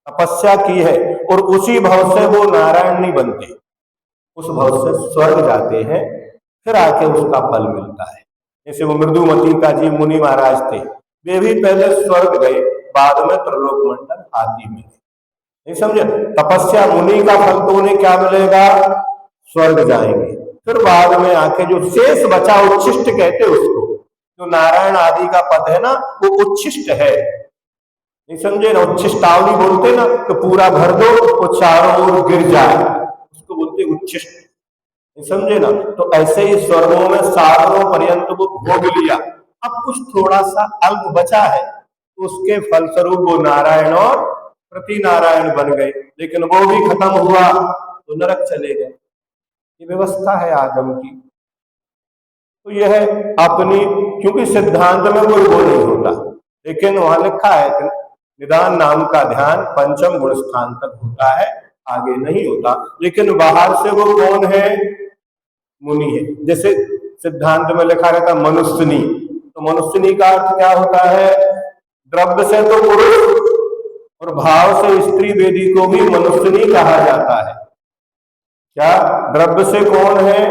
तपस्या की है, और उसी भाव से वो नारायण नहीं बनते, उस भाव से स्वर्ग जाते हैं, फिर आके उसका फल मिलता है। जैसे वो मृदुमती का जी मुनि महाराज थे, वे भी पहले स्वर्ग गए, बाद में त्रिलोक मंडल हाथी मिले। नहीं समझे? तपस्या मुनि का फल तो उन्हें क्या मिलेगा? स्वर्ग जाएंगे। फिर बाद में आके जो शेष बचा, उच्छिष्ट कहते उसको, जो नारायण आदि का पद है ना, वो उच्छिष्ट है। नहीं समझे ना? उच्छिष्टावली बोलते ना, तो पूरा भर दो, वो चारों ओर गिर जाए, उसको बोलते उच्छिष्ट। नहीं समझे ना? तो ऐसे ही स्वर्गों में साधनों पर्यंत वो भोग लिया, अब कुछ थोड़ा सा अल्प बचा है, तो उसके फलस्वरूप वो नारायण और प्रति नारायण बन गए, लेकिन वो भी खत्म हुआ तो नरक चले गए। ये व्यवस्था है आगम की। तो यह अपनी, क्योंकि सिद्धांत में कोई वो नहीं होता, लेकिन वहां लिखा है कि निदान नाम का ध्यान पंचम गुण स्थान तक होता है, आगे नहीं होता। लेकिन बाहर से वो कौन है? मुनि है। जैसे सिद्धांत में लिखा रहता मनुष्यनी, तो मनुष्यनी का अर्थ क्या होता है? द्रव्य से तो पुरुष और भाव से स्त्री वेदी को भी मनुष्यनी कहा जाता है। क्या द्रव्य से कौन है?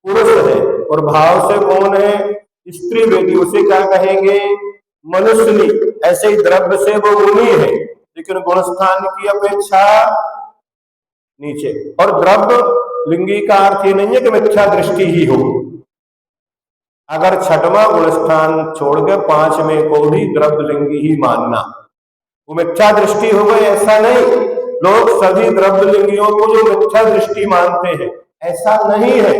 पुरुष है, और भाव से कौन है? स्त्री वेदी, उसे क्या कहेंगे? मनुष्यनी। ऐसे ही द्रव्य से वो मुनि है, लेकिन गुणस्थान की अपेक्षा नीचे। और द्रव्य लिंगी का अर्थ ये नहीं है कि मिथ्या दृष्टि ही हो। अगर छठवां गुणस्थान छोड़ के पांचवें को भी द्रव्य लिंगी ही मानना, वो मिथ्या दृष्टि हो गई, ऐसा नहीं। लोग सभी द्रव्य लिंगियों को जो मिथ्या दृष्टि मानते हैं, ऐसा नहीं है।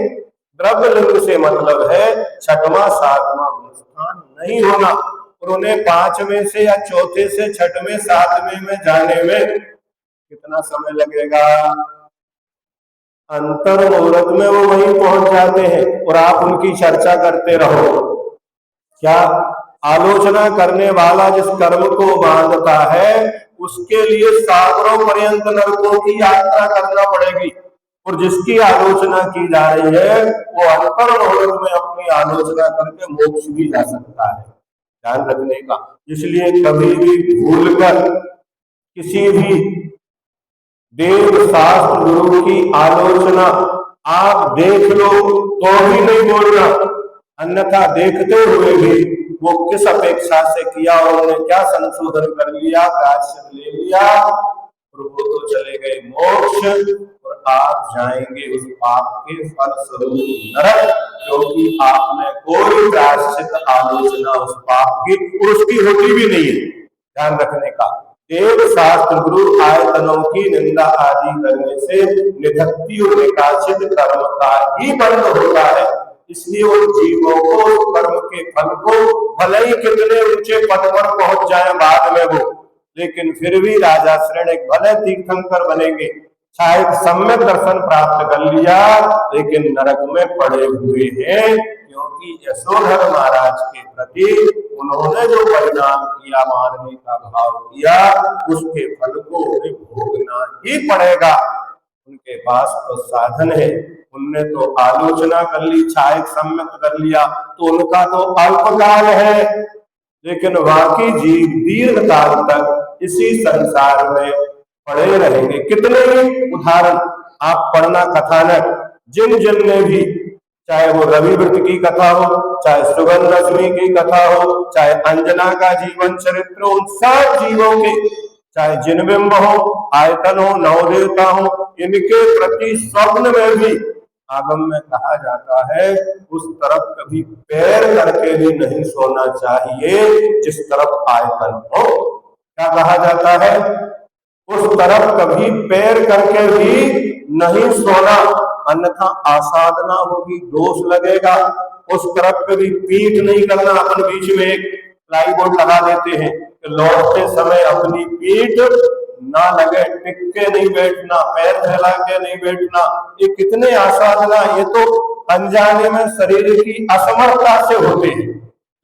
द्रव्य लिंग से मतलब है छठवां सातवां गुणस्थान नहीं होना, और उन्हें पांचवें से या चौथे से छठवें सातवें में जाने में कितना समय लगेगा? अंतर मुहूर्त में वो वहीं पहुंच जाते हैं, और आप उनकी चर्चा करते रहो। क्या आलोचना करने वाला जिस कर्म को बांधता है, उसके लिए सागरों पर्यंत नरकों की यात्रा करना पड़ेगी, और जिसकी आलोचना की जा रही है वो अंतर मुहूर्त में अपनी आलोचना करके मोक्ष भी जा सकता है। ध्यान रखने का। इसलिए कभी भी भूलकर किसी भी देव शास्त्र गुरु की आलोचना आप देख लो तो भी नहीं बोलना, अन्यथा देखते हुए भी वो किस अपेक्षा से किया और उन्होंने क्या संशोधन कर लिया, प्रायश्चित ले लिया, और वो तो चले गए मोक्ष, और आप जाएंगे उस पाप के फलस्वरूप नरक, क्योंकि आपने कोई प्रायश्चित आलोचना उस पाप की, और उसकी होती भी नहीं है। ध्यान रखने का। देव शास्त्र गुरु आयतनों की निंदा आदि करने से निधत्ति और निकासित कर्म का ही बंद होता है। इसलिए उन जीवों को कर्म के फल को भले ही कितने ऊंचे पद पर पहुंच जाए बाद में वो, लेकिन फिर भी राजा श्रेण भले तीर्थंकर बनेंगे, शायद सम्यक दर्शन प्राप्त कर लिया, लेकिन नरक में पड़े हुए हैं, क्योंकि यशोधर महाराज के प्रति उन्होंने जो परिणाम किया, मारने का भाव किया, उसके फल को उन्हें भोगना ही पड़ेगा। उनके पास तो साधन है, उनने तो आलोचना कर ली, छायक सम्मत कर लिया, तो उनका तो अल्पकाल है। लेकिन बाकी जीव दीर्घ काल तक इसी संसार में पड़े रहेंगे। कितने ही उदाहरण आप पढ़ना कथानक, जिन जिन ने भी, चाहे वो रविव्रत की कथा हो, चाहे सुगंध रश्मि की कथा हो, चाहे अंजना का जीवन चरित्र हो, उन सब जीवों के, चाहे जिनबिंब हो, आयतन हो, नवदेवता हो, इनके प्रति स्वप्न में भी आगम में कहा जाता है उस तरफ कभी पैर करके भी नहीं सोना चाहिए जिस तरफ आयतन हो। क्या कहा जाता है? उस तरफ कभी पैर करके भी नहीं सोना, अन्यथा असाधना होगी, दोष लगेगा। उस तरफ कभी पीठ नहीं करना। अपन बीच में एक प्लाईवुड लगा देते हैं कि लौटते समय अपनी पीठ ना लगे, टिक के नहीं बैठना, पैर फैला के नहीं बैठना। ये कितने असाधना, ये तो अनजाने में शरीर की असमर्थता से होते हैं।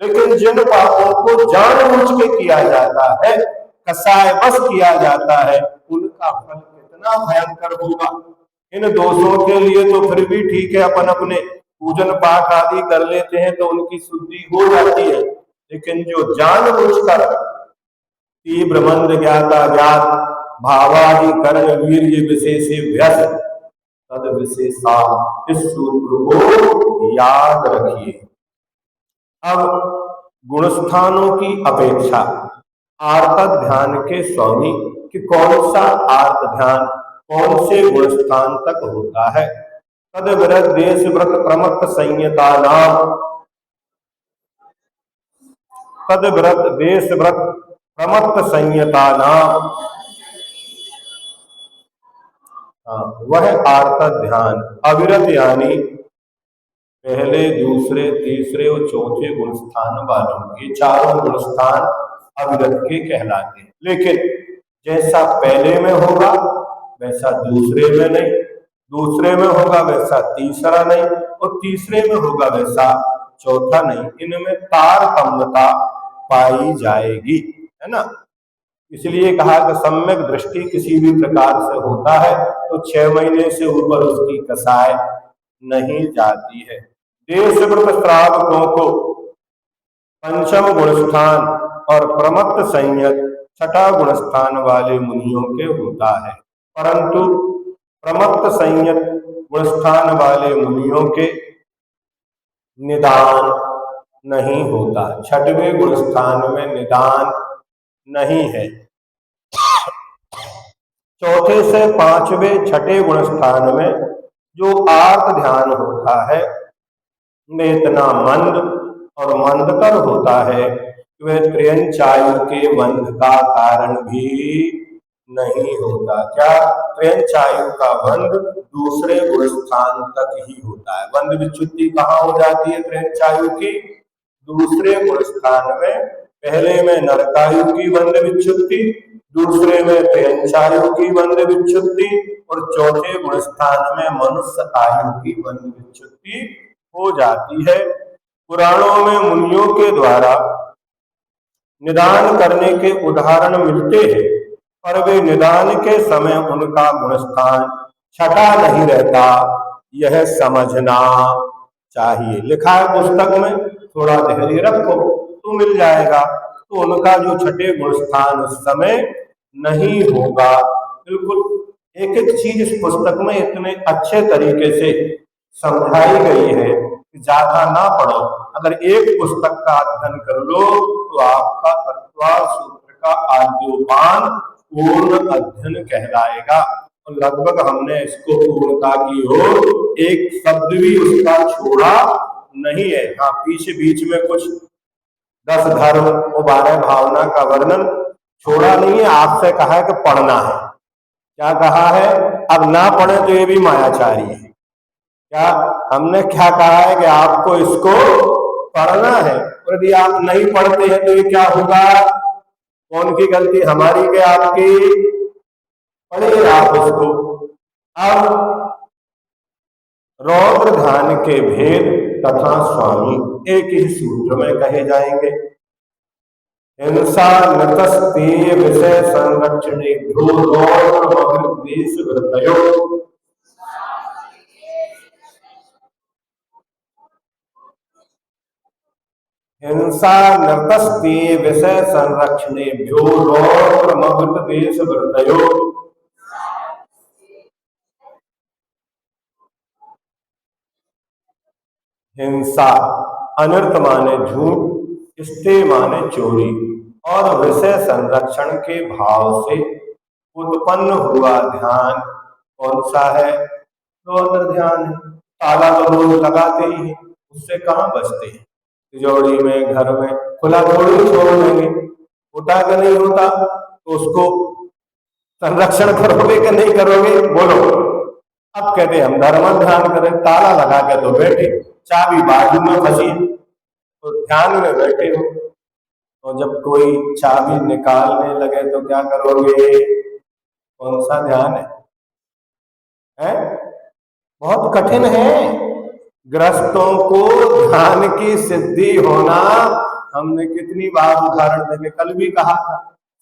लेकिन जिन पापों को जानबूझ के किया जाता है, कसाय बस किया जाता है, उनका फल कितना भयंकर होगा। इन दोषों के लिए तो फिर भी ठीक है, अपन अपने पूजन पाठ आदि कर लेते हैं तो उनकी शुद्धि हो जाती है। लेकिन जो जानबूझकर तीव्र मंद ज्ञाता ज्ञात भावादि कर्म वीर्य विशेषे व्यस्त तद विशेषा, इस सूत्र को याद रखिए। अब गुणस्थानों की अपेक्षा आर्त ध्यान के स्वामी कि कौन सा आर्त ध्यान कौन से गुणस्थान तक होता है। तद व्रत देश व्रत प्रमत्त संयता नाम, तद व्रत देश व्रत प्रमत्त संयता नाम, वह आर्त ध्यान अविरत यानी पहले दूसरे तीसरे और चौथे गुणस्थान वालों, ये चारों गुणस्थान अविरत के कहलाते हैं। लेकिन जैसा पहले में होगा वैसा दूसरे में नहीं, दूसरे में होगा वैसा तीसरा नहीं, और तीसरे में होगा वैसा चौथा नहीं। इनमें तारतम्यता पाई जाएगी, है ना। इसलिए कहा कि सम्यक दृष्टि किसी भी प्रकार से होता है तो 6 महीने से ऊपर उसकी कसाय नहीं जाती है। देश व्रत श्रावकों को पंचम गुणस्थान और प्रमत्त संयत छठा गुणस्थान वाले मुनियों के होता है, परंतु प्रमत्त संयत गुणस्थान वाले मुनियों के निदान नहीं होता। छठवें गुणस्थान में निदान नहीं है। चौथे से पांचवें छठे गुणस्थान में जो आर्त ध्यान होता है में इतना मंद और मंदतर होता है कि वह त्र्यंचायु के बंध का कारण भी नहीं होता। क्या? त्र्यंचायु का बंध दूसरे गुणस्थान तक ही होता है। बंध विच्युति कहाँ हो जाती है त्र्यंचायु की? दूसरे गुणस्थान में। पहले में नरकायु की बंध विच्युति, दूसरे में त्र्यंचायु की बंध विच्युति, और चौथे गुणस्थान में मनुष्य आयु की बंध विच्युति हो जाती है। पुराणों में मुनियों के द्वारा निदान करने के उदाहरण मिलते हैं, पर वे निदान के समय उनका गुणस्थान छठा नहीं रहता, यह समझना चाहिए। लिखा है पुस्तक में, थोड़ा धैर्य रखो तो मिल जाएगा। तो उनका जो छठे गुणस्थान उस समय नहीं होगा। बिल्कुल एक एक चीज इस पुस्तक में इतने अच्छे तरीके से समझाई गई है कि ज्यादा ना पढ़ो। अगर एक पुस्तक का अध्ययन कर लो तो आपका तत्वार सूत्र का आद्योपान पूर्ण अध्ययन कहलाएगा। और लगभग हमने इसको पूर्णता की हो, एक शब्द भी उसका छोड़ा नहीं है। हाँ, पीछे बीच में कुछ 10 धर्म और 12 भावना का वर्णन छोड़ा नहीं है। आपसे कहा है कि पढ़ना है। क्या कहा है? अब ना पढ़े तो ये भी मायाचारी है। क्या हमने क्या कहा है कि आपको इसको पढ़ना है, और यदि आप नहीं पढ़ते हैं तो ये क्या होगा? कौन की गलती, हमारी क्या आपकी? पढ़िए आप इसको। अब रौद्र ध्यान के भेद तथा स्वामी एक ही सूत्र में कहे जाएंगे। हिंसा नतस्ते विषय संरक्षणे देश वृत्तयो। हिंसा नतस्ते विषय संरक्षणे देश वृत्तयो। हिंसा अनर्थ माने झूठ, स्ते माने चोरी, और विषय संरक्षण के भाव से उत्पन्न हुआ ध्यान कौन सा है? रौद्र ध्यान है। ताला तो रोज लगाते ही है, उससे कहाँ बचते हैं? तिजोरी में, घर में खुला थोड़ी छोड़ देंगे, होता कि नहीं होता? तो उसको संरक्षण करोगे कि नहीं करोगे? बोलो। अब कहते हम धर्म ध्यान करें, ताला लगा के तो बैठे, चाबी बाजू में फंसी तो ध्यान में बैठे हो, तो जब कोई चाबी निकालने लगे तो क्या करोगे? कौन सा ध्यान है? बहुत कठिन है। ग्रस्तों को ध्यान की सिद्धि होना, हमने कितनी बार उदाहरण देके कल भी कहा था,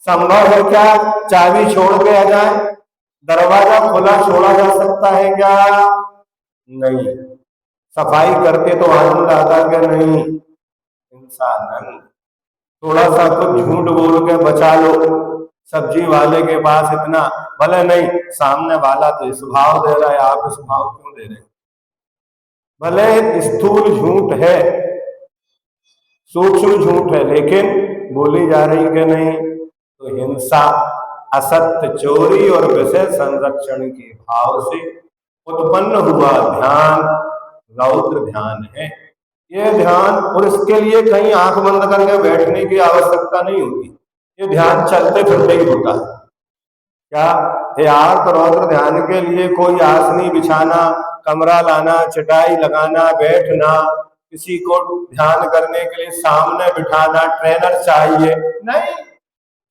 संभव है क्या चाबी छोड़ के आ जाए? दरवाजा खुला छोड़ा जा सकता है क्या? नहीं। सफाई करके तो आनंद आता कि नहीं? इंसान थोड़ा सा कुछ झूठ बोल के बचा लो। सब्जी वाले के पास इतना, भले नहीं सामने वाला तो इस भाव दे रहा है, आप इस भाव क्यों दे रहे हैं? भले स्थूल झूठ है, सूक्ष्म झूठ है, लेकिन बोली जा रही कि नहीं? तो हिंसा, असत्य, चोरी और विषय संरक्षण के भाव से उत्पन्न हुआ ध्यान रौद्र ध्यान है। ये ध्यान, और इसके लिए कहीं आंख बंद करके बैठने की आवश्यकता नहीं होती, ये ध्यान चलते फिरते ही होता है। क्या यार? तो रौद्र ध्यान के लिए कोई आसनी बिछाना, कमरा लाना, चटाई लगाना, बैठना, किसी को ध्यान करने के लिए सामने बिठाना, ट्रेनर चाहिए नहीं।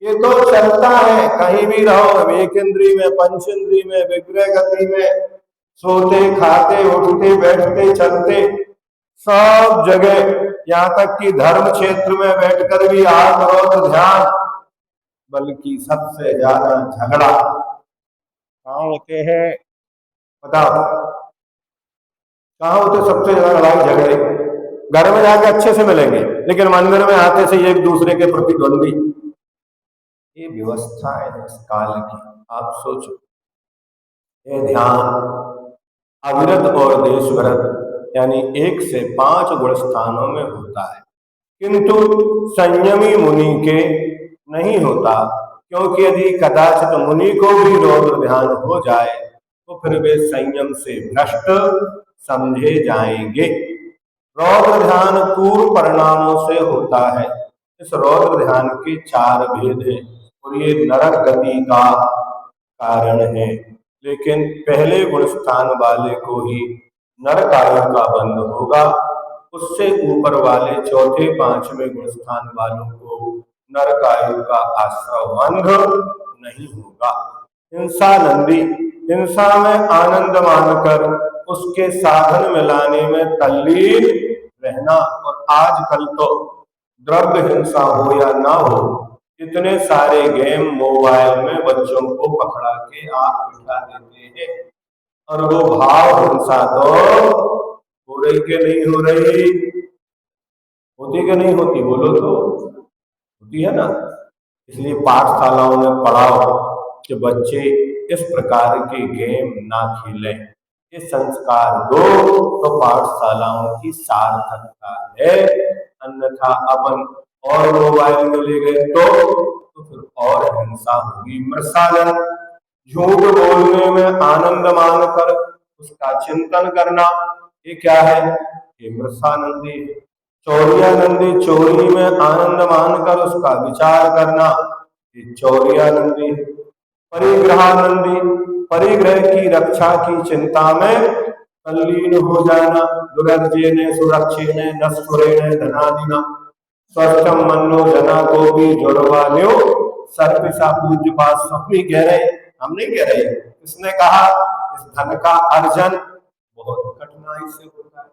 ये तो चलता है, कहीं भी रहो, एक इंद्री में, पंच इंद्री में, विग्रह गति में, सोते खाते उठते बैठते चलते सब जगह, यहाँ तक कि धर्म क्षेत्र में बैठकर भी आप रौद्र ध्यान। बल्कि सबसे ज्यादा झगड़ा कहाँ होते हैं? बताओ, कहाँ होते सबसे ज्यादा लड़ाई झगड़े? घर में जाके अच्छे से मिलेंगे, लेकिन मंदिर में आते से एक दूसरे के प्रति द्वंद्वी। ये व्यवस्था है इस काल की। आप सोचो, ये ध्यान अविरत और देशवरत यानी 1 से 5 गुण स्थानों में होता है, किंतु संयमी मुनि के नहीं होता, क्योंकि यदि कदाचित मुनि को भी रौद्र ध्यान हो जाए तो फिर वे संयम से भ्रष्ट समझे जाएंगे। रौद्र ध्यान पूर्व परिणामों से होता है। इस रौद्र ध्यान के 4 भेद हैं और ये नरक गति का कारण है, लेकिन पहले गुण स्थान वाले को ही नरक आयु का बंध होगा, उससे ऊपर वाले चौथे 5वें गुण स्थान वालों को नरक आयु का आश्रय बंध नहीं होगा। हिंसा नंदी, हिंसा में आनंद मानकर उसके साधन मिलाने में तल्लीन रहना। और आजकल तो द्रव्य हिंसा हो या ना हो, इतने सारे गेम मोबाइल में बच्चों को पकड़ा के आप बिठा देते हैं, और वो भाव हिंसा तो हो रही कि नहीं हो रही? होती कि नहीं होती? बोलो तो। होती है ना। इसलिए पाठशालाओं में पढ़ाओ कि बच्चे इस प्रकार के गेम ना खेलें, ये संस्कार दो तो पाठशालाओं की सार्थकता है। अन्यथा अपन और मोबाइल में ले गए तो फिर और हिंसा होगी। मृषालन, झूठ बोलने में आनंद मानकर उसका चिंतन करना, ये क्या है? ये मृषानंदी है। चौर्यानंदी, चोरी में आनंद मानकर उसका विचार करना, ये चौर्यानंदी है। परिग्रहानंदी, परिग्रह की रक्षा की चिंता में तल्लीन हो जाना। दुरर्जेन सुरक्षेण नस्फुरेण धनादिना स्वस्थम मन्नो जना को भी जोड़वान्यो सर्पिसा पूज्य पास। स्वप्नी कह रहे, हम नहीं कह रहे। इसने कहा इस धन का अर्जन बहुत कठिनाई से होता है।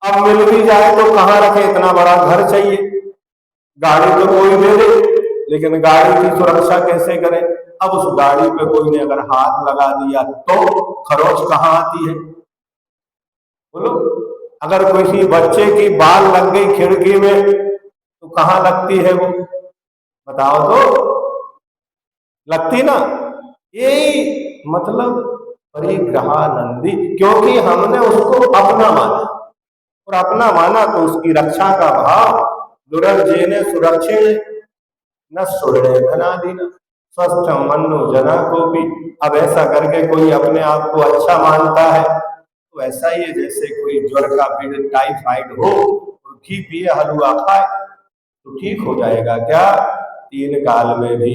अब मिल भी जाए तो कहाँ रखे? इतना बड़ा घर चाहिए, गाड़ी तो कोई दे दे, लेकिन गाड़ी की सुरक्षा कैसे करें? अब उस गाड़ी पे कोई ने अगर हाथ लगा दिया तो खरोच कहाँ आती है? बोलो। अगर किसी बच्चे की बाल लग गई खिड़की में तो कहाँ लगती है वो? बताओ तो। लगती ना। यही मतलब परिग्रहानंदी, क्योंकि हमने उसको अपना माना, और अपना माना तो उसकी रक्षा का भाव। दुरर्जेने सुरक्षे न सुरणे धनादीना स्वस्थ मनु जना को भी। अब ऐसा करके कोई अपने आप को अच्छा मानता है तो ऐसा ही है जैसे कोई ज्वर का पीड़ित टाइफाइड हो और घी पिए हलवा खाए तो ठीक हो जाएगा क्या? तीन काल में भी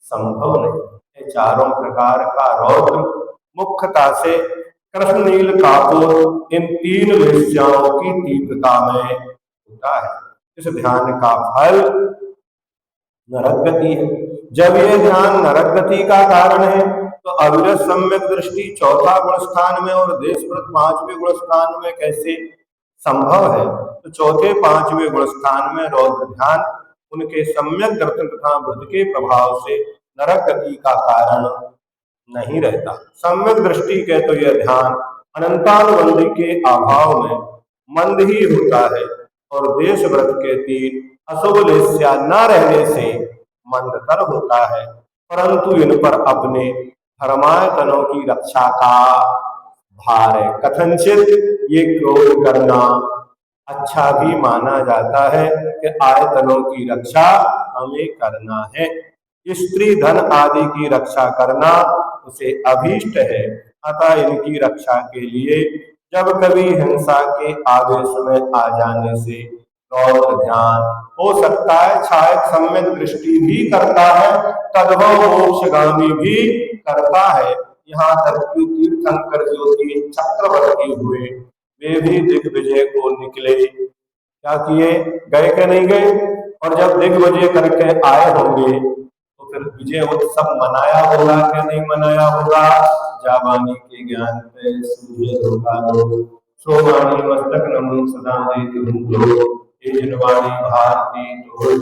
संभव नहीं। ये चारों प्रकार का रौद्र मुख्यता से कृष्ण नील काकोर इन तीन वेश्याओं की तीव्रता में होता है। इस ध्यान का फल नरक गति है। जब ये ध्यान नरक गति का कारण है तो अविरत सम्यक दृष्टि चौथा गुण स्थान में और देशव्रत पांचवें गुण स्थान में कैसे संभव है? तो चौथे पांचवें गुण स्थान में रौद्र ध्यान उनके सम्यक दर्शन तथा वृत्ति के प्रभाव से नरक गति का कारण नहीं रहता। सम्यक दृष्टि के तो यह ध्यान अनंतानुबंधी के अभाव में मंद ही होता है, और देश व्रत के तीन अशुभ लेस्या न रहने से मंदतर होता है, परंतु इन पर अपने धर्मायतनों की रक्षा का भार है। कथनचित ये क्रोध करना अच्छा भी माना जाता है कि आयतनों की रक्षा हमें करना है। स्त्री धन आदि की रक्षा करना उसे अभीष्ट है, अतः इनकी रक्षा के लिए जब कभी हिंसा के आवेश में आ जाने से रौद्र ध्यान हो सकता है। छायक सम्यक दृष्टि भी करता है, तद्भव मोक्षगामी भी करता है। यहाँ तक कि तीर्थंकर जो तीन चक्रवर्ती हुए वे भी दिग्विजय को निकले, क्या किए? गए कि नहीं गए? और जब दिग्विजय करके आए होंगे तो फिर विजय उत्सव मनाया होगा कि नहीं मनाया होगा? जाबानी के ज्ञान पे सूर्य धोखा लो, सोमानी मस्तक नमो सदा देति हूँ, ये जनवाणी भारती तो